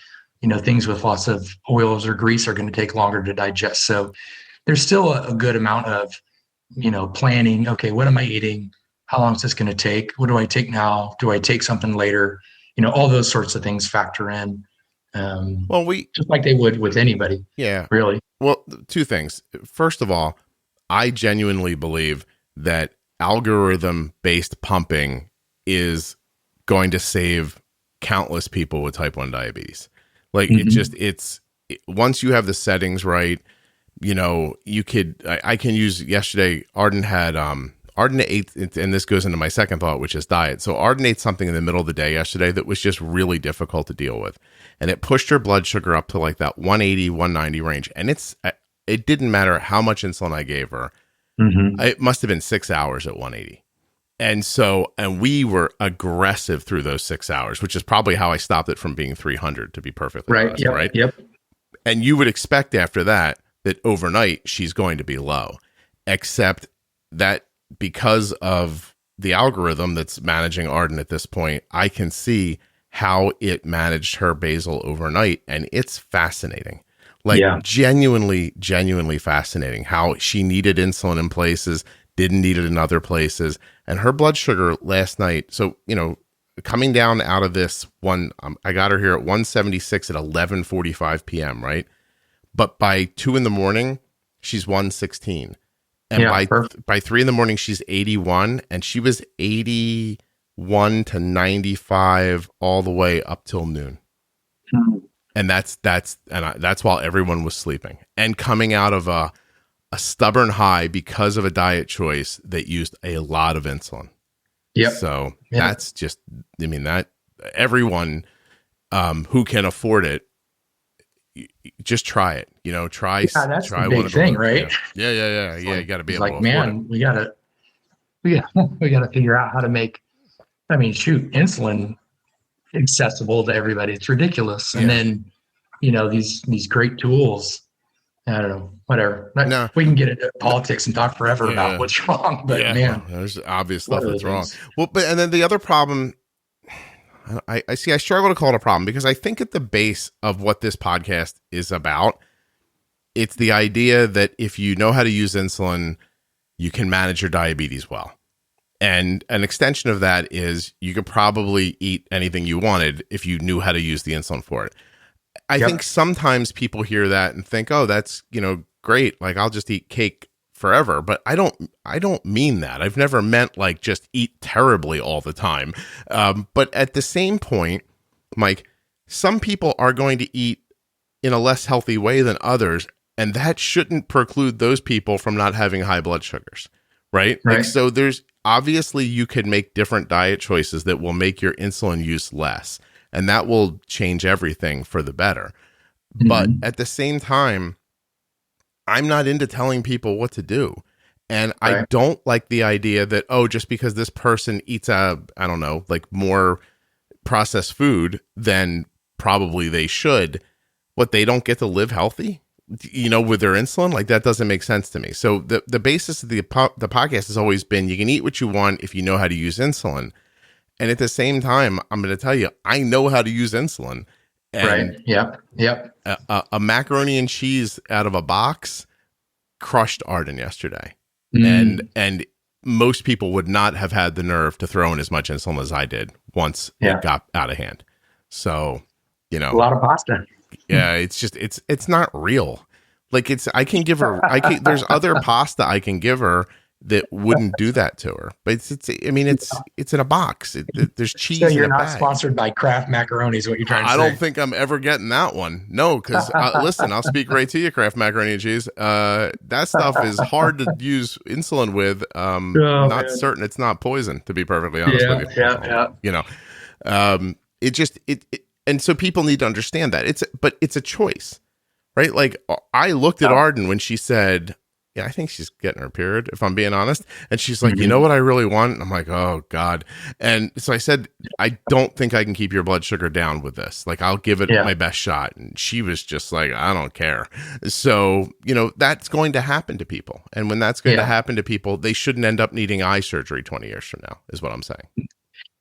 things with lots of oils or grease are going to take longer to digest. So there's still a good amount of, planning. Okay, what am I eating? How long is this going to take? What do I take now? Do I take something later? All those sorts of things factor in. Just like they would with anybody. Yeah. Really. Well, 2 things. First of all, I genuinely believe that algorithm-based pumping is going to save countless people with type 1 diabetes. Like once you have the settings right, you could, I can use yesterday, Arden ate, and this goes into my second thought, which is diet. So Arden ate something in the middle of the day yesterday that was just really difficult to deal with. And it pushed her blood sugar up to like that 180, 190 range. And it didn't matter how much insulin I gave her. It must have been 6 hours at 180. And we were aggressive through those 6 hours, which is probably how I stopped it from being 300, to be perfectly honest. Yep, right. Yep. And you would expect after that overnight she's going to be low, except that because of the algorithm that's managing Arden at this point, I can see how it managed her basal overnight. And it's fascinating. Genuinely fascinating how she needed insulin in places, didn't need it in other places. And her blood sugar last night. So, coming down out of this one, I got her here at 176 at 11:45 PM. Right. But by 2 a.m, she's 116. And by 3 a.m, she's 81, and she was 81 to 95 all the way up till noon. And that's while everyone was sleeping and coming out of a stubborn high because of a diet choice that used a lot of insulin. Yep. So that's just, that everyone who can afford it, just try it. That's the big thing, right? Yeah. You got to be able to afford it. we gotta figure out how to make, insulin accessible to everybody. It's ridiculous. And then, these great tools, I don't know, whatever. We can get into politics and talk forever about what's wrong, but there's obvious stuff that's wrong. Well, and then the other problem, I struggle to call it a problem because I think at the base of what this podcast is about, it's the idea that if you know how to use insulin, you can manage your diabetes well. And an extension of that is you could probably eat anything you wanted if you knew how to use the insulin for it. I think sometimes people hear that and think, oh, that's, great. Like I'll just eat cake forever. But I don't mean that. I've never meant like just eat terribly all the time. But at the same point, Mike, some people are going to eat in a less healthy way than others. And that shouldn't preclude those people from not having high blood sugars. Right. Like, so there's obviously you could make different diet choices that will make your insulin use less. And that will change everything for the better. But at the same time, I'm not into telling people what to do. And I don't like the idea that, just because this person eats more processed food than probably they should, they don't get to live healthy, with their insulin. Like that doesn't make sense to me. So the basis of the podcast has always been, you can eat what you want if you know how to use insulin. And at the same time, I'm going to tell you, I know how to use insulin. And Yep. A macaroni and cheese out of a box crushed Arden yesterday. and most people would not have had the nerve to throw in as much insulin as I did once it got out of hand. So, a lot of pasta. Yeah, it's just it's not real. Like I can give her there's other pasta I can give her that wouldn't do that to her. But it's in a box. There's cheese. So you're not sponsored by Kraft Macaroni is what you're trying to say. I don't think I'm ever getting that one. No, because listen, I'll speak right to you, Kraft Macaroni and Cheese. That stuff is hard to use insulin with. Certain it's not poison, to be perfectly honest with you. And so people need to understand that it's a choice, right? Like I looked at Arden when she said, yeah, I think she's getting her period, if I'm being honest. And she's like, you know what I really want? And I'm like, oh God. And so I said, I don't think I can keep your blood sugar down with this. Like, I'll give it my best shot. And she was just like, I don't care. So, that's going to happen to people. And when that's going to happen to people, they shouldn't end up needing eye surgery 20 years from now, is what I'm saying.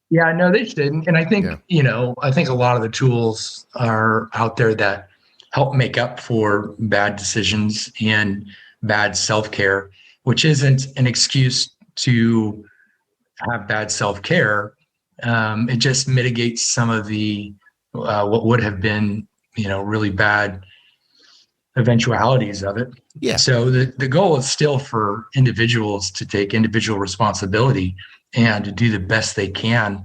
Yeah, no, they shouldn't. And I think, I think a lot of the tools are out there that help make up for bad decisions and bad self-care, which isn't an excuse to have bad self-care. It just mitigates some of the what would have been, really bad eventualities of it. Yeah. So the goal is still for individuals to take individual responsibility and to do the best they can,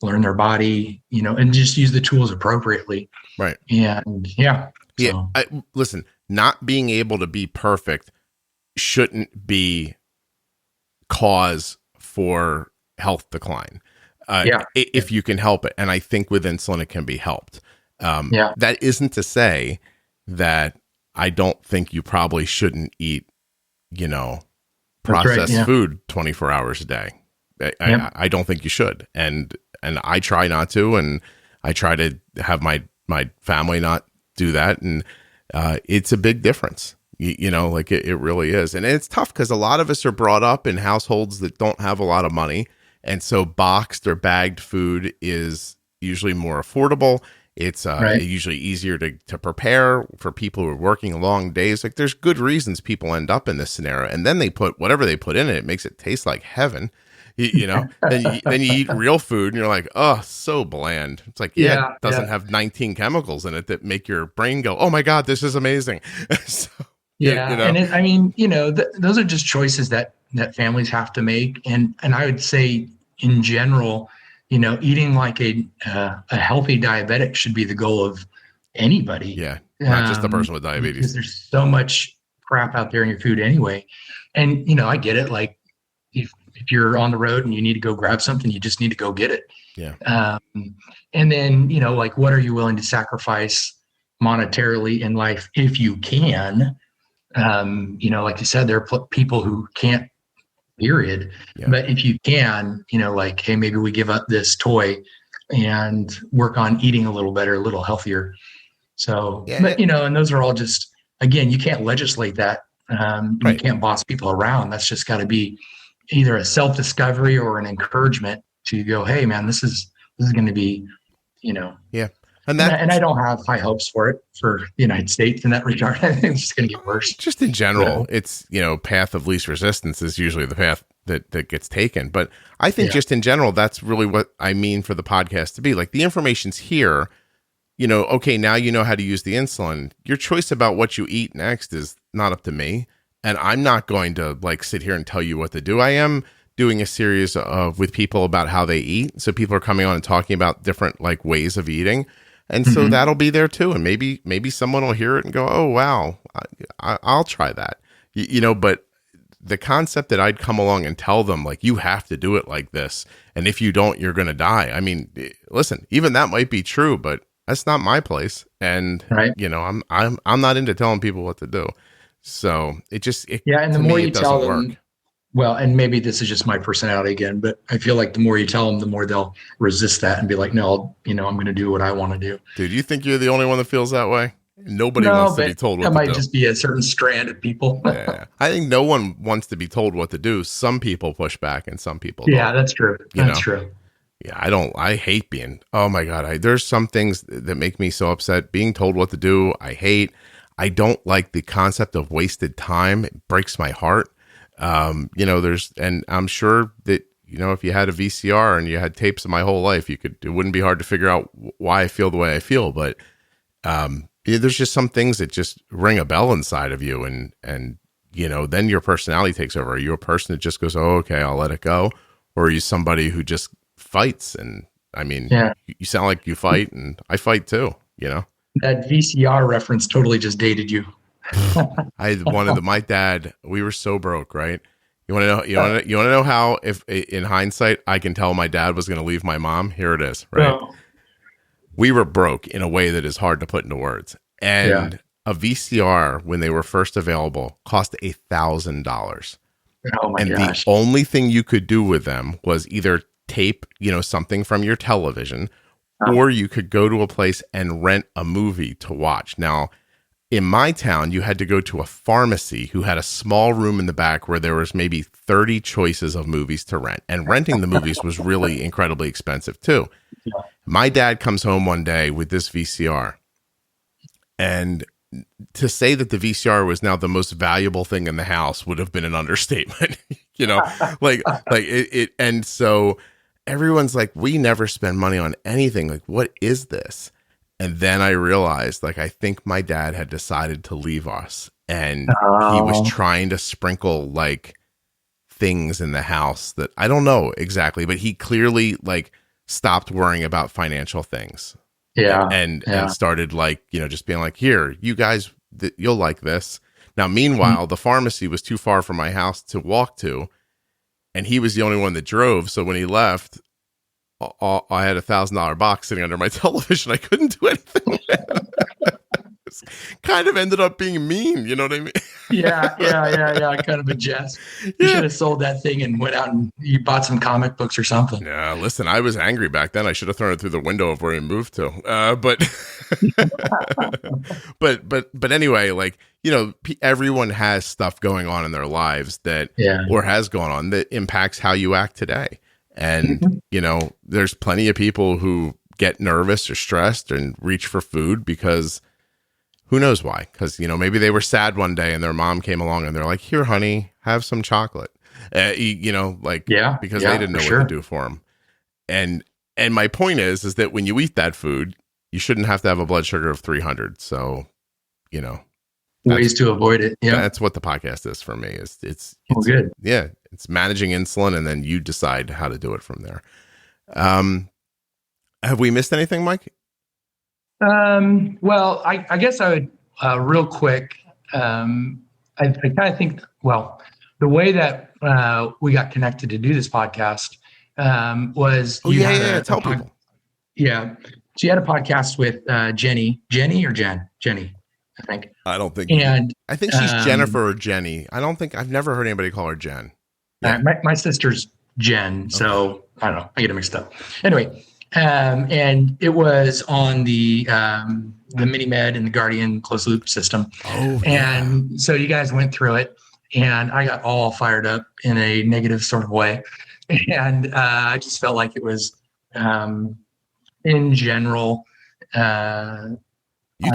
learn their body, and just use the tools appropriately. Right. And So. Listen, not being able to be perfect shouldn't be cause for health decline. If you can help it. And I think with insulin, it can be helped. That isn't to say that I don't think you probably shouldn't eat, processed food 24 hours a day. I don't think you should. And I try not to, and I try to have my family not do that. And it's a big difference. It really is. And it's tough because a lot of us are brought up in households that don't have a lot of money. And so boxed or bagged food is usually more affordable. It's usually easier to prepare for people who are working long days. Like there's good reasons people end up in this scenario. And then they put whatever they put in it, it makes it taste like heaven. Then you eat real food and you're like, oh, so bland. It's like, it doesn't have 19 chemicals in it that make your brain go, oh my God, this is amazing. And those are just choices that families have to make. And I would say in general, eating like a healthy diabetic should be the goal of anybody. Yeah. Not just the person with diabetes. Because there's so much crap out there in your food anyway. And, I get it. Like if you're on the road and you need to go grab something, you just need to go get it. Yeah. And then, like, what are you willing to sacrifice monetarily in life if you can? Like you said, there are people who can't, period. Yeah. But if you can, like, hey, maybe we give up this toy and work on eating a little better, a little healthier. So, but, and those are all just, again, you can't legislate that. You can't boss people around. That's just got to be either a self-discovery or an encouragement to go, hey man, this is going to be, Yeah. And I don't have high hopes for it for the United States in that regard. I think it's just going to get worse. Just in general, it's, path of least resistance is usually the path that gets taken. But I think just in general, that's really what I mean for the podcast to be. Like the information's here, okay, now you know how to use the insulin. Your choice about what you eat next is not up to me. And I'm not going to sit here and tell you what to do. I am doing a series with people about how they eat. So people are coming on and talking about different ways of eating. And so that'll be there too. And maybe someone will hear it and go, oh, wow, I'll try that. But the concept that I'd come along and tell them, you have to do it like this. And if you don't, you're going to die. I mean, listen, even that might be true, but that's not my place. And, I'm not into telling people what to do. So and the more you tell them, well, and maybe this is just my personality again, but I feel like the more you tell them, the more they'll resist that and be like, no, I'm going to do what I want to do. Dude, you think you're the only one that feels that way? Nobody wants to be told what to do. That might just be a certain strand of people. Yeah. I think no one wants to be told what to do. Some people push back and some people don't. Yeah, that's true. That's true. Yeah, I hate being, oh my God, there's some things that make me so upset. Being told what to do, I hate. I don't like the concept of wasted time. It breaks my heart. and I'm sure that, if you had a VCR and you had tapes of my whole life, it wouldn't be hard to figure out why I feel the way I feel. But there's just some things that just ring a bell inside of you, and then your personality takes over. Are you a person that just goes, oh, okay, I'll let it go? Or are you somebody who just fights? And I mean, you sound like you fight, and I fight too, That VCR reference totally just dated you. My dad, we were so broke, right? You want to know, you want to know how, if in hindsight, I can tell my dad was going to leave my mom? Here it is, right? Oh. We were broke in a way that is hard to put into words. And a VCR, when they were first available, cost $1,000. Oh my gosh. The only thing you could do with them was either tape, something from your television, or you could go to a place and rent a movie to watch. Now, in my town, you had to go to a pharmacy who had a small room in the back where there was maybe 30 choices of movies to rent. And renting the movies was really incredibly expensive too. Yeah. My dad comes home one day with this VCR. And to say that the VCR was now the most valuable thing in the house would have been an understatement, and so everyone's like, we never spend money on anything. Like, what is this? And then I realized, I think my dad had decided to leave us, and he was trying to sprinkle things in the house that I don't know exactly, but he clearly stopped worrying about financial things. Yeah. And started just being like, here, you guys, you'll like this. Now, meanwhile, the pharmacy was too far from my house to walk to, and he was the only one that drove. So when he left, I had $1,000 box sitting under my television. I couldn't do anything. Kind of ended up being mean. You know what I mean? Yeah. Kind of a jest. You should have sold that thing and went out and you bought some comic books or something. Yeah. Listen, I was angry back then. I should have thrown it through the window of where he moved to. But anyway, everyone has stuff going on in their lives that, or has gone on, that impacts how you act today. And, there's plenty of people who get nervous or stressed and reach for food because who knows why? Because, maybe they were sad one day and their mom came along and they're like, here, honey, have some chocolate, because they didn't know what to do for them. And my point is that when you eat that food, you shouldn't have to have a blood sugar of 300. So, ways to avoid it. Yeah. That's what the podcast is for me. It's good. Yeah. It's managing insulin, and then you decide how to do it from there. Have we missed anything, Mike? Well, I guess I would, real quick, I kind of think, the way that we got connected to do this podcast was tell people. Yeah. So you had a podcast with Jenny, I think. I don't think. And I think she's Jennifer or Jenny. I've never heard anybody call her Jen. Yeah. My sister's Jen, so I don't know. I get it mixed up. Anyway, and it was on the MiniMed and the Guardian closed loop system. Oh, and so you guys went through it, and I got all fired up in a negative sort of way, and I just felt like it was, in general, You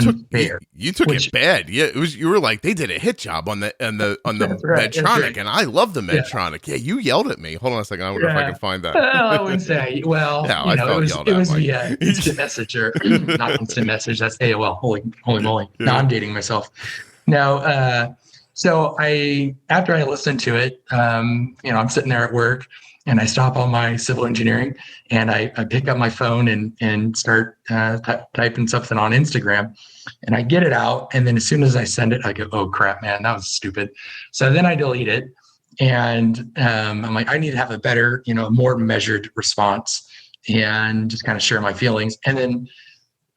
took it bad. Yeah, it was. You were like, they did a hit job on the Medtronic, and I love the Medtronic. Yeah, you yelled at me. Hold on a second. I wonder if I can find that. Well, I wouldn't say. Well, it was via instant message or not instant message. That's AOL. Holy moly! Yeah. Now I'm dating myself. Now, so after I listened to it, I'm sitting there at work. And I stop on my civil engineering, and I pick up my phone and start typing something on Instagram, and I get it out. And then as soon as I send it, I go, "Oh crap, man, that was stupid." So then I delete it, and I'm like, I need to have a better, more measured response, and just kind of share my feelings. And then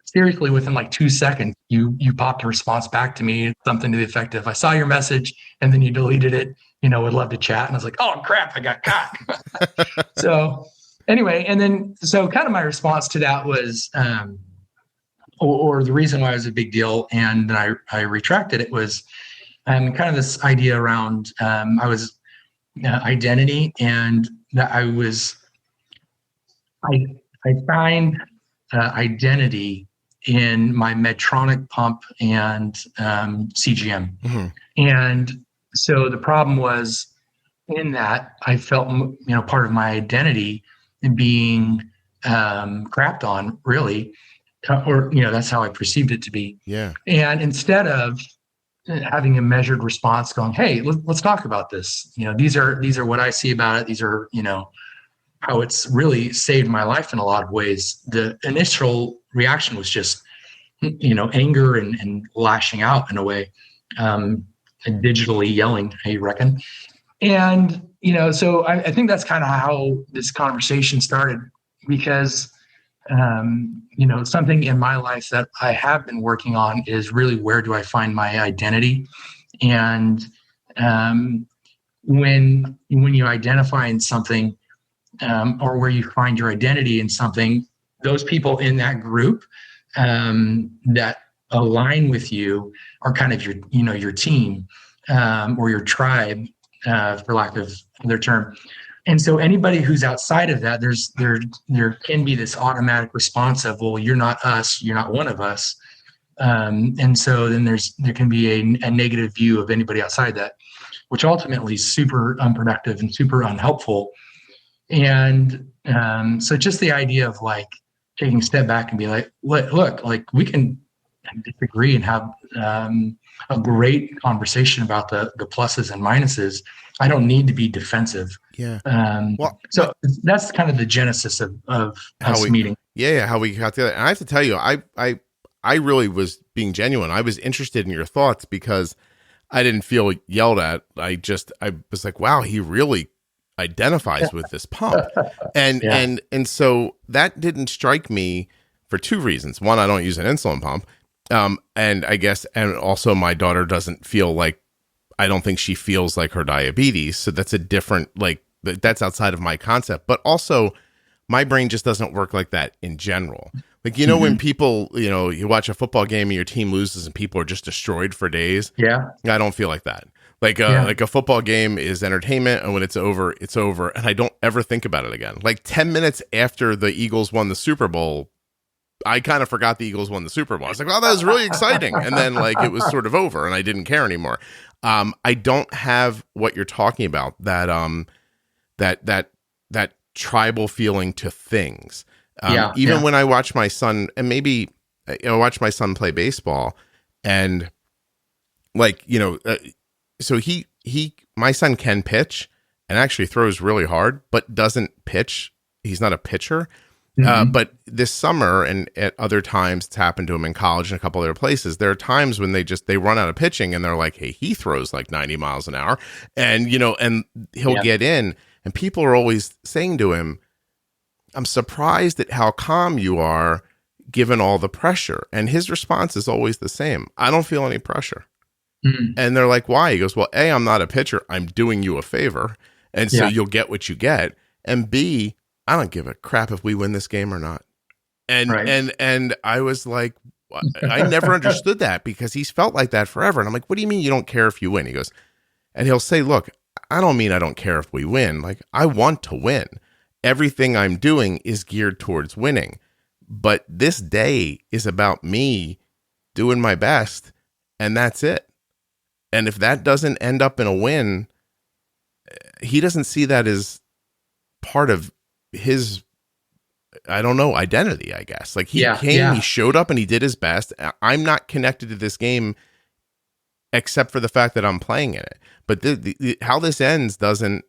seriously, within 2 seconds, you popped a response back to me, something to the effect of, "I saw your message," and then you deleted it. Would love to chat. And I was like, oh crap, I got caught. So anyway, and then, so kind of my response to that was, or the reason why it was a big deal, and then I retracted it, was kind of this idea around, I was identity, and that I find identity in my Medtronic pump and CGM. Mm-hmm. And so the problem was in that I felt, part of my identity in being crapped on, really, or that's how I perceived it to be. Yeah. And instead of having a measured response, going, "Hey, let's talk about this. These are what I see about it. These are how it's really saved my life in a lot of ways." The initial reaction was just anger and lashing out in a way, and digitally yelling, "Hey, you reckon?" And, so I think that's kind of how this conversation started, because, something in my life that I have been working on is really, where do I find my identity? And when you identify in something, or where you find your identity in something, those people in that group that align with you are kind of your team, or your tribe, for lack of another term. And so anybody who's outside of that, there can be this automatic response of, well, you're not us, you're not one of us. And so then there can be a negative view of anybody outside that, which ultimately is super unproductive and super unhelpful. And so just the idea of like taking a step back and be like, look, like we can disagree and have a great conversation about the pluses and minuses. I don't need to be defensive. Yeah. So that's kind of the genesis of us meeting. Yeah. How we got together. And I have to tell you, I really was being genuine. I was interested in your thoughts because I didn't feel yelled at. I was like, wow, he really identifies with this pump. And so that didn't strike me for two reasons. One, I don't use an insulin pump. And I guess, and also my daughter doesn't feel like, I don't think she feels like her diabetes. So that's a different, like, that's outside of my concept. But also, my brain just doesn't work like that in general. Like, when people, you watch a football game and your team loses and people are just destroyed for days. Yeah. I don't feel like that. Like a football game is entertainment, and when it's over, it's over. And I don't ever think about it again. Like 10 minutes after the Eagles won the Super Bowl, I kind of forgot the Eagles won the Super Bowl. I was like, wow, that was really exciting. And then like it was sort of over and I didn't care anymore. I don't have what you're talking about, that tribal feeling to things. Even when I watch my son, and maybe I watch my son play baseball, and like, so my son can pitch and actually throws really hard, but doesn't pitch. He's not a pitcher. But this summer and at other times, it's happened to him in college and a couple other places. There are times when they run out of pitching and they're like, hey, he throws like 90 miles an hour, and, and he'll get in, and people are always saying to him, I'm surprised at how calm you are given all the pressure. And his response is always the same. I don't feel any pressure. And they're like, why? He goes, well, A, I'm not a pitcher. I'm doing you a favor. And so you'll get what you get. And B, I don't give a crap if we win this game or not. And and I was like, I never understood that, because he's felt like that forever. And I'm like, what do you mean you don't care if you win? He goes, and he'll say, look, I don't mean I don't care if we win. Like, I want to win. Everything I'm doing is geared towards winning. But this day is about me doing my best, and that's it. And if that doesn't end up in a win, he doesn't see that as part of his, I don't know, identity, I guess. Like he he showed up and he did his best. I'm not connected to this game except for the fact that I'm playing in it. But how this ends doesn't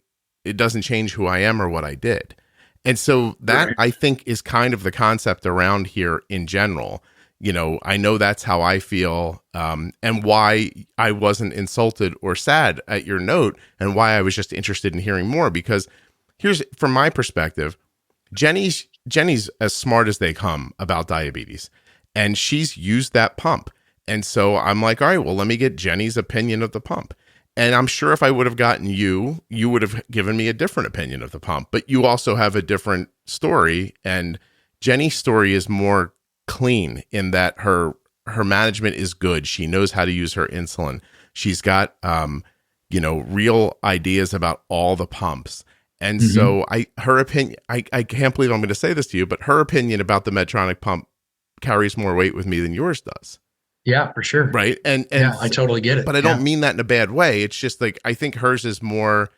change who I am or what I did. And so that I think is kind of the concept around here in general. I know that's how I feel, and why I wasn't insulted or sad at your note, and why I was just interested in hearing more. Because here's, from my perspective, Jenny's as smart as they come about diabetes, and she's used that pump. And so I'm like, all right, well, let me get Jenny's opinion of the pump. And I'm sure if I would have gotten you would have given me a different opinion of the pump, but you also have a different story. And Jenny's story is more clean in that her management is good. She knows how to use her insulin. She's got, real ideas about all the pumps. And so her opinion, I can't believe I'm going to say this to you, but her opinion about the Medtronic pump carries more weight with me than yours does. Yeah, for sure. Right. And I totally get it. But I don't mean that in a bad way. It's just like, I think hers is more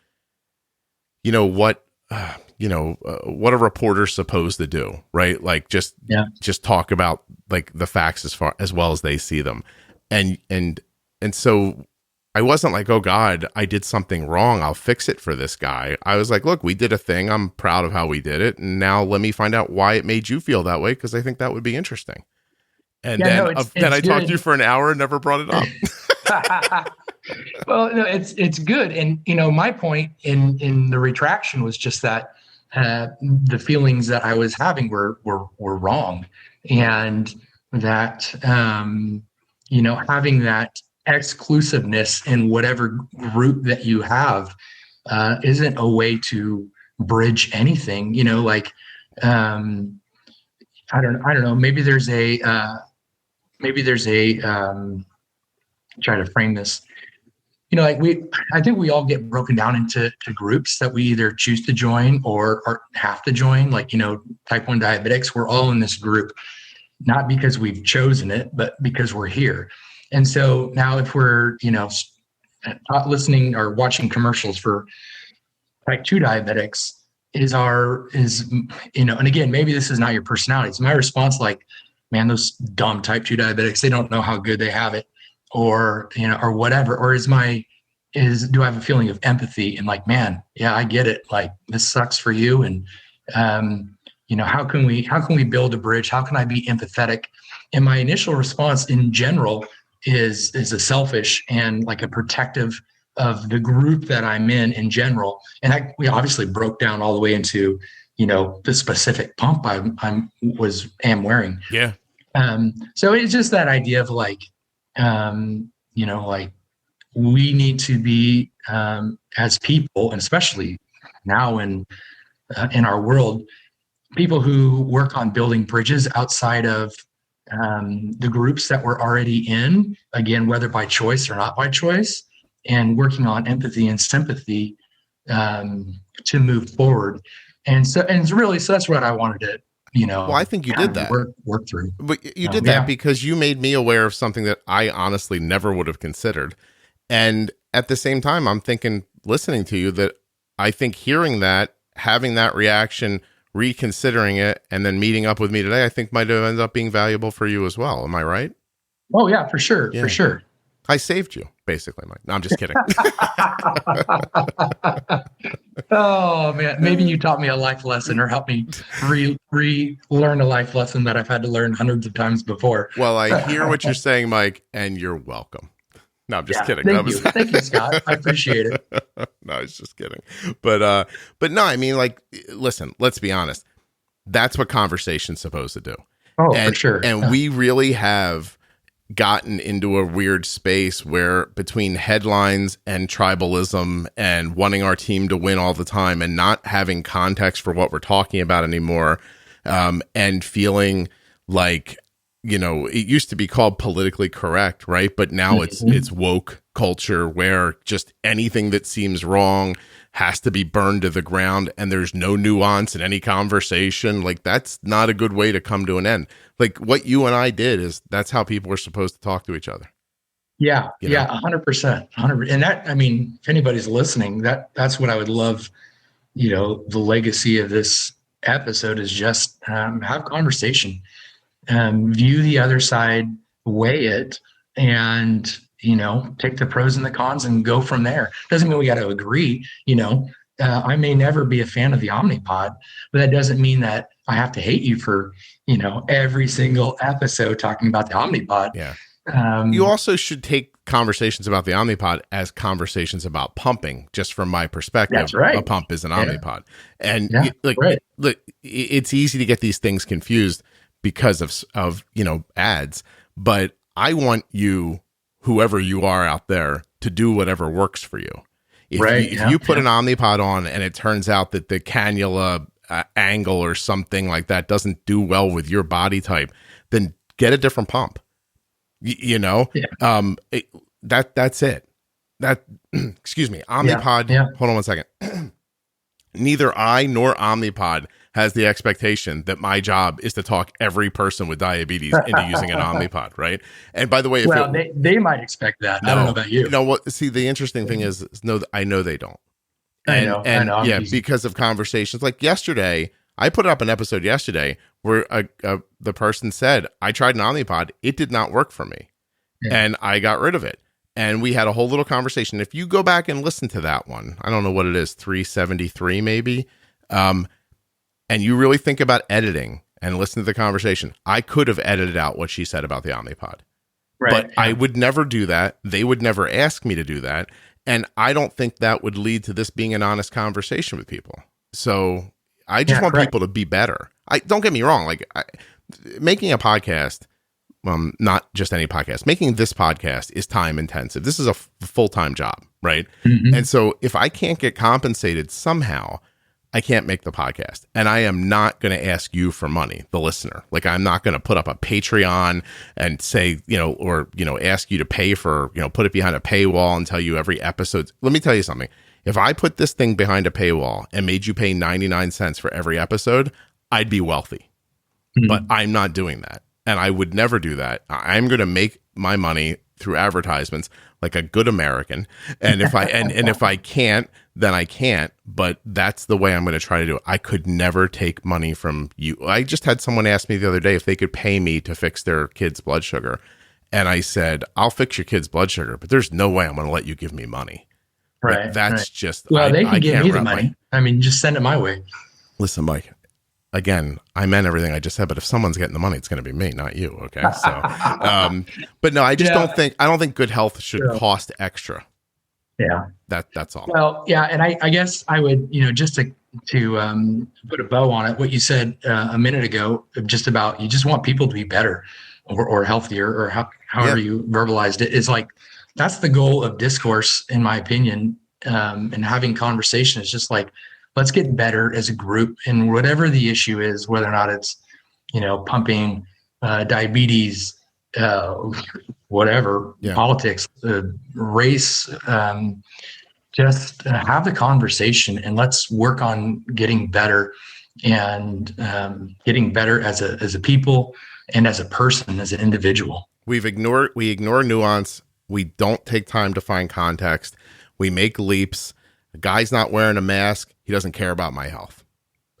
what, what a reporter's supposed to do, right? Like just talk about like the facts as well as they see them. And so I wasn't like, oh God, I did something wrong, I'll fix it for this guy. I was like, look, we did a thing. I'm proud of how we did it. And now let me find out why it made you feel that way, because I think that would be interesting. And then I talked to you for an hour and never brought it up. Well, no, it's good. And, my point in the retraction was just that the feelings that I was having were wrong. And that, having that exclusiveness in whatever group that you have isn't a way to bridge anything. I don't know. Maybe there's a try to frame this. I think we all get broken down into groups that we either choose to join or have to join. Like, type 1 diabetics, we're all in this group, not because we've chosen it, but because we're here. And so now if we're, listening or watching commercials for type 2 diabetics and again, maybe this is not your personality. It's my response, like, man, those dumb type 2 diabetics, they don't know how good they have it, or whatever. Or do I have a feeling of empathy and like, man, yeah, I get it. Like, this sucks for you. And, how can we build a bridge? How can I be empathetic? And my initial response in general is a selfish and like a protective of the group that I'm in general. And we obviously broke down all the way into, the specific pump I am wearing. Yeah. So it's just that idea of like, like we need to be, as people, and especially now in our world, people who work on building bridges outside of the groups that we're already in, again, whether by choice or not by choice, and working on empathy and sympathy to move forward. And so that's what I wanted to, well, I think you did that. Work through. But you did that because you made me aware of something that I honestly never would have considered. And at the same time, I'm thinking, listening to you, that I think hearing that, having that reaction, reconsidering it, and then meeting up with me today, I think might have ended up being valuable for you as well. Am I right? Oh yeah, for sure. Yeah. For sure. I saved you, basically, Mike. No, I'm just kidding. Oh man, maybe you taught me a life lesson, or helped me relearn a life lesson that I've had to learn hundreds of times before. Well, I hear what you're saying, Mike, and you're welcome. No, I'm just kidding. Thank you, Scott. I appreciate it. No, I was just kidding. But no, I mean, like, listen, let's be honest. That's what conversation's supposed to do. Oh, for sure. And we really have gotten into a weird space where between headlines and tribalism and wanting our team to win all the time and not having context for what we're talking about anymore, and feeling like, it used to be called politically correct, right? But now it's woke culture, where just anything that seems wrong has to be burned to the ground, and there's no nuance in any conversation. Like, that's not a good way to come to an end. Like, what you and I did that's how people are supposed to talk to each other. Yeah. 100%. And that, I mean, if anybody's listening, that's what I would love, the legacy of this episode is just have conversation, view the other side, weigh it, and take the pros and the cons and go from there. Doesn't mean we got to agree. I may never be a fan of the Omnipod, but that doesn't mean that I have to hate you for, every single episode talking about the Omnipod. Yeah. You also should take conversations about the Omnipod as conversations about pumping. Just from my perspective, that's right. A pump is an Omnipod. And right. Look, it's easy to get these things confused because of ads, but I want you, whoever you are out there, to do whatever works for you. If you put an Omnipod on and it turns out that the cannula angle or something like that doesn't do well with your body type, then get a different pump. That's it. Excuse me, Omnipod. Yeah. Hold on one second. Neither I nor Omnipod has the expectation that my job is to talk every person with diabetes into using an Omnipod, right? And by the way, they might expect that. I don't know about you. You know what? See, the interesting thing is, no, I know they don't. I know. Yeah, because of conversations like yesterday, I put up an episode yesterday where the person said, I tried an Omnipod. It did not work for me. Yeah. And I got rid of it. And we had a whole little conversation. If you go back and listen to that one, I don't know what it is, 373 maybe. And you really think about editing and listen to the conversation. I could have edited out what she said about the Omnipod. Right. But yeah. I would never do that. They would never ask me to do that. And I don't think that would lead to this being an honest conversation with people. So I just want people to be better. Don't get me wrong. Like making a podcast, not just any podcast, making this podcast is time intensive. This is a full-time job, right? Mm-hmm. And so if I can't get compensated somehow, I can't make the podcast. And I am not going to ask you for money, the listener. Like I'm not going to put up a Patreon and say, or ask you to pay for, put it behind a paywall and tell you every episode. Let me tell you something. If I put this thing behind a paywall and made you pay 99 cents for every episode, I'd be wealthy. Mm-hmm. But I'm not doing that. And I would never do that. I'm going to make my money through advertisements like a good American. And if I and if I can't, then I can't. But that's the way I'm going to try to do it. I could never take money from you. I just had someone ask me the other day if they could pay me to fix their kid's blood sugar. And I said, I'll fix your kid's blood sugar, but there's no way I'm going to let you give me money. Right. But that's just... Well, they can give me the money. I mean, just send it my way. Listen, Mike. Again, I meant everything I just said, but if someone's getting the money, it's going to be me, not you. Okay. So, but no, I just don't think good health should cost extra. Yeah. That's all. Well, yeah. And I guess I would, just to put a bow on it, what you said a minute ago, just about, you just want people to be better or healthier or however you verbalized it, is like, that's the goal of discourse, in my opinion. And having conversation is just like, let's get better as a group, and whatever the issue is, whether or not it's, pumping, diabetes, whatever, politics, race, just have the conversation and let's work on getting better and getting better as a people and as a person, as an individual. We ignore nuance. We don't take time to find context. We make leaps. The guy's not wearing a mask. He doesn't care about my health.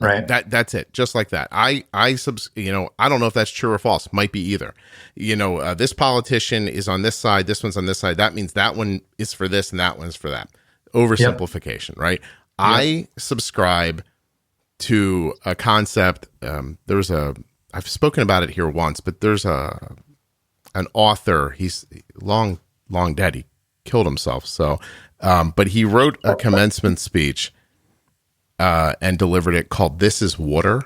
Right. That's it. Just like that. I don't know if that's true or false. Might be either. This politician is on this side. This one's on this side. That means that one is for this and that one's for that. Oversimplification, right? Yep. I subscribe to a concept. I've spoken about it here once, but there's an author. He's long dead. He killed himself. So, but he wrote a commencement speech and delivered it called "This Is Water."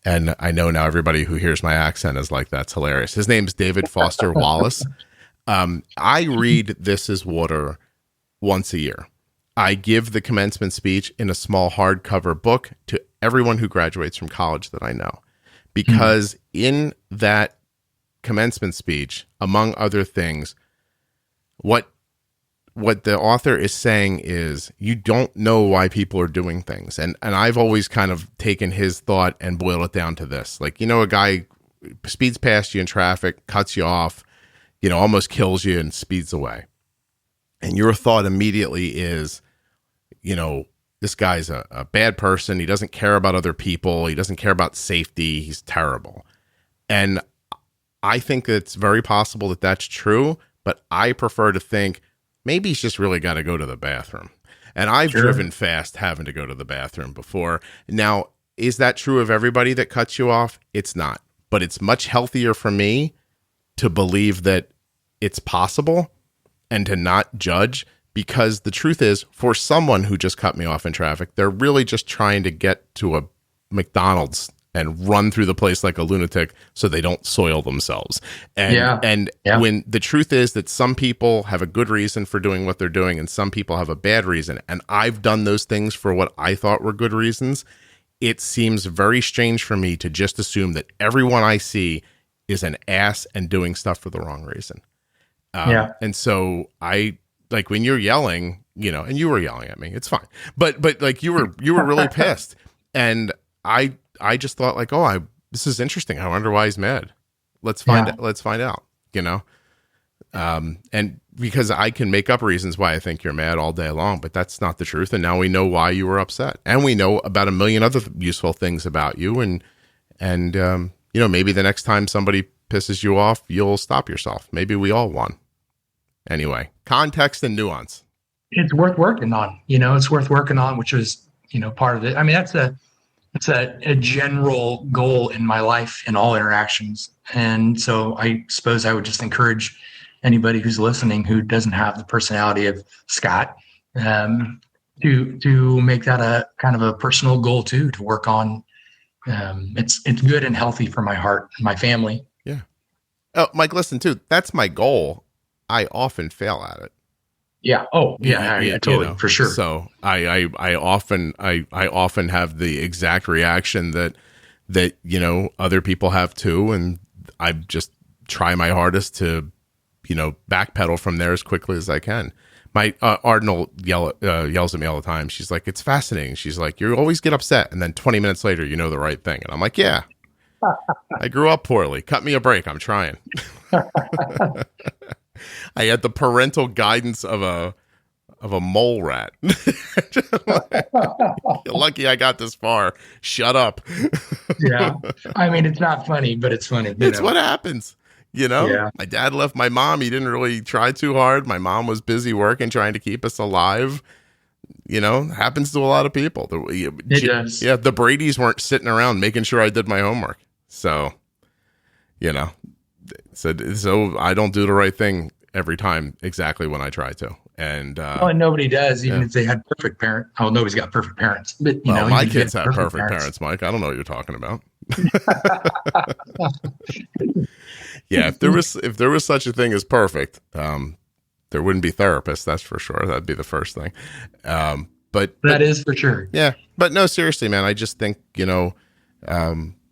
And I know now everybody who hears my accent is like, that's hilarious. His name's David Foster Wallace. I read "This Is Water" once a year. I give the commencement speech in a small hardcover book to everyone who graduates from college that I know. Because in that commencement speech, among other things, what the author is saying is you don't know why people are doing things. And I've always kind of taken his thought and boiled it down to this. Like, a guy speeds past you in traffic, cuts you off, almost kills you and speeds away. And your thought immediately is, this guy's a bad person. He doesn't care about other people. He doesn't care about safety. He's terrible. And I think it's very possible that that's true, but I prefer to think maybe he's just really got to go to the bathroom. And I've driven fast having to go to the bathroom before. Now, is that true of everybody that cuts you off? It's not. But it's much healthier for me to believe that it's possible and to not judge, because the truth is, for someone who just cut me off in traffic, they're really just trying to get to a McDonald's and run through the place like a lunatic so they don't soil themselves. And when the truth is that some people have a good reason for doing what they're doing and some people have a bad reason, and I've done those things for what I thought were good reasons, it seems very strange for me to just assume that everyone I see is an ass and doing stuff for the wrong reason. And so like when you're yelling, and you were yelling at me, it's fine. But like you were really pissed. And I just thought like, this is interesting. I wonder why he's mad. Let's find out, And because I can make up reasons why I think you're mad all day long, but that's not the truth. And now we know why you were upset, and we know about a million other useful things about you. And maybe the next time somebody pisses you off, you'll stop yourself. Maybe we all won. Anyway, context and nuance. It's worth working on. It's worth working on, which is part of it. I mean, that's a general goal in my life in all interactions. And so I suppose I would just encourage anybody who's listening who doesn't have the personality of Scott to make that a kind of a personal goal too, to work on. It's good and healthy for my heart and my family. Yeah. Oh, Mike, listen too. That's my goal. I often fail at it. Yeah. Oh, yeah. Totally, for sure. So I often have the exact reaction that other people have too, and I just try my hardest to backpedal from there as quickly as I can. My Arden yells at me all the time. She's like, "It's fascinating." She's like, "You always get upset, and then 20 minutes later, you know the right thing." And I'm like, "Yeah, I grew up poorly. Cut me a break. I'm trying." I had the parental guidance of a mole rat. You're lucky I got this far. Shut up. Yeah. I mean, it's not funny, but it's funny. It's what happens. Yeah. My dad left my mom. He didn't really try too hard. My mom was busy working, trying to keep us alive. Happens to a lot of people. It does. Yeah. The Bradys weren't sitting around making sure I did my homework. So, so I don't do the right thing every time exactly when I try to. And nobody does, even if they had perfect parents. Oh, nobody's got perfect parents. But my kids have perfect parents, Mike. I don't know what you're talking about. Yeah, if there was such a thing as perfect, there wouldn't be therapists. That's for sure. That'd be the first thing. But that is for sure. Yeah, but no, seriously, man. I just think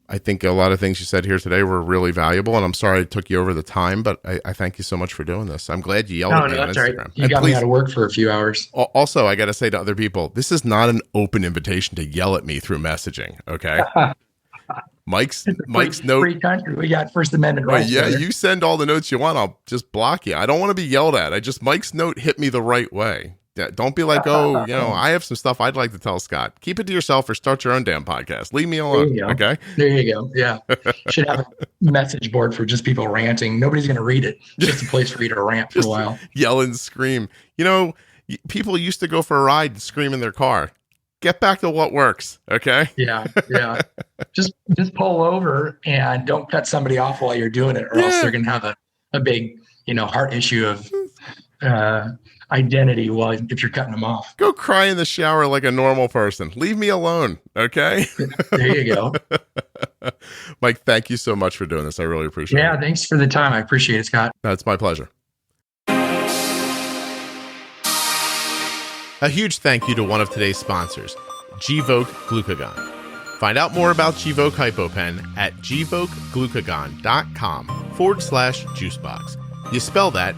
I think a lot of things you said here today were really valuable, and I'm sorry I took you over the time, but I thank you so much for doing this. I'm glad you yelled at me on Instagram. Right. You got me out of work for a few hours. Also, I got to say to other people, this is not an open invitation to yell at me through messaging, okay? Mike's note. Free country. We got First Amendment rights. Yeah, you send all the notes you want. I'll just block you. I don't want to be yelled at. Mike's note hit me the right way. Yeah, don't be like, I have some stuff I'd like to tell Scott. Keep it to yourself or start your own damn podcast. Leave me alone. Okay. There you go. Yeah. Should have a message board for just people ranting. Nobody's going to read it. Just a place for you to rant for a while. Yell and scream. People used to go for a ride and scream in their car. Get back to what works. Okay. Yeah. just pull over and don't cut somebody off while you're doing it, or else they're going to have a big, heart issue of, identity if you're cutting them off. Go cry in the shower like a normal person. Leave me alone. Okay. There you go. Mike, thank you so much for doing this. I really appreciate it. Yeah. Thanks for the time. I appreciate it, Scott. That's my pleasure. A huge thank you to one of today's sponsors, Gvoke Glucagon. Find out more about Gvoke HypoPen at gvokeglucagon.com/juicebox. You spell that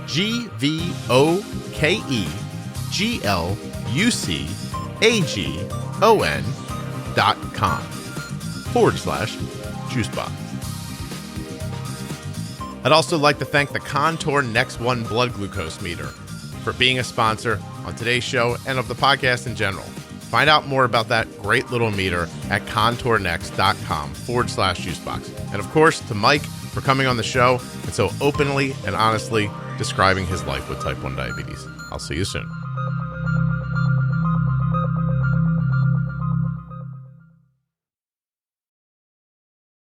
GVOKEGLUCAGON.com/juicebox. I'd also like to thank the Contour Next One blood glucose meter for being a sponsor on today's show and of the podcast in general. Find out more about that great little meter at contournext.com/juicebox. And of course, to Mike for coming on the show and so openly and honestly describing his life with type 1 diabetes. I'll see you soon.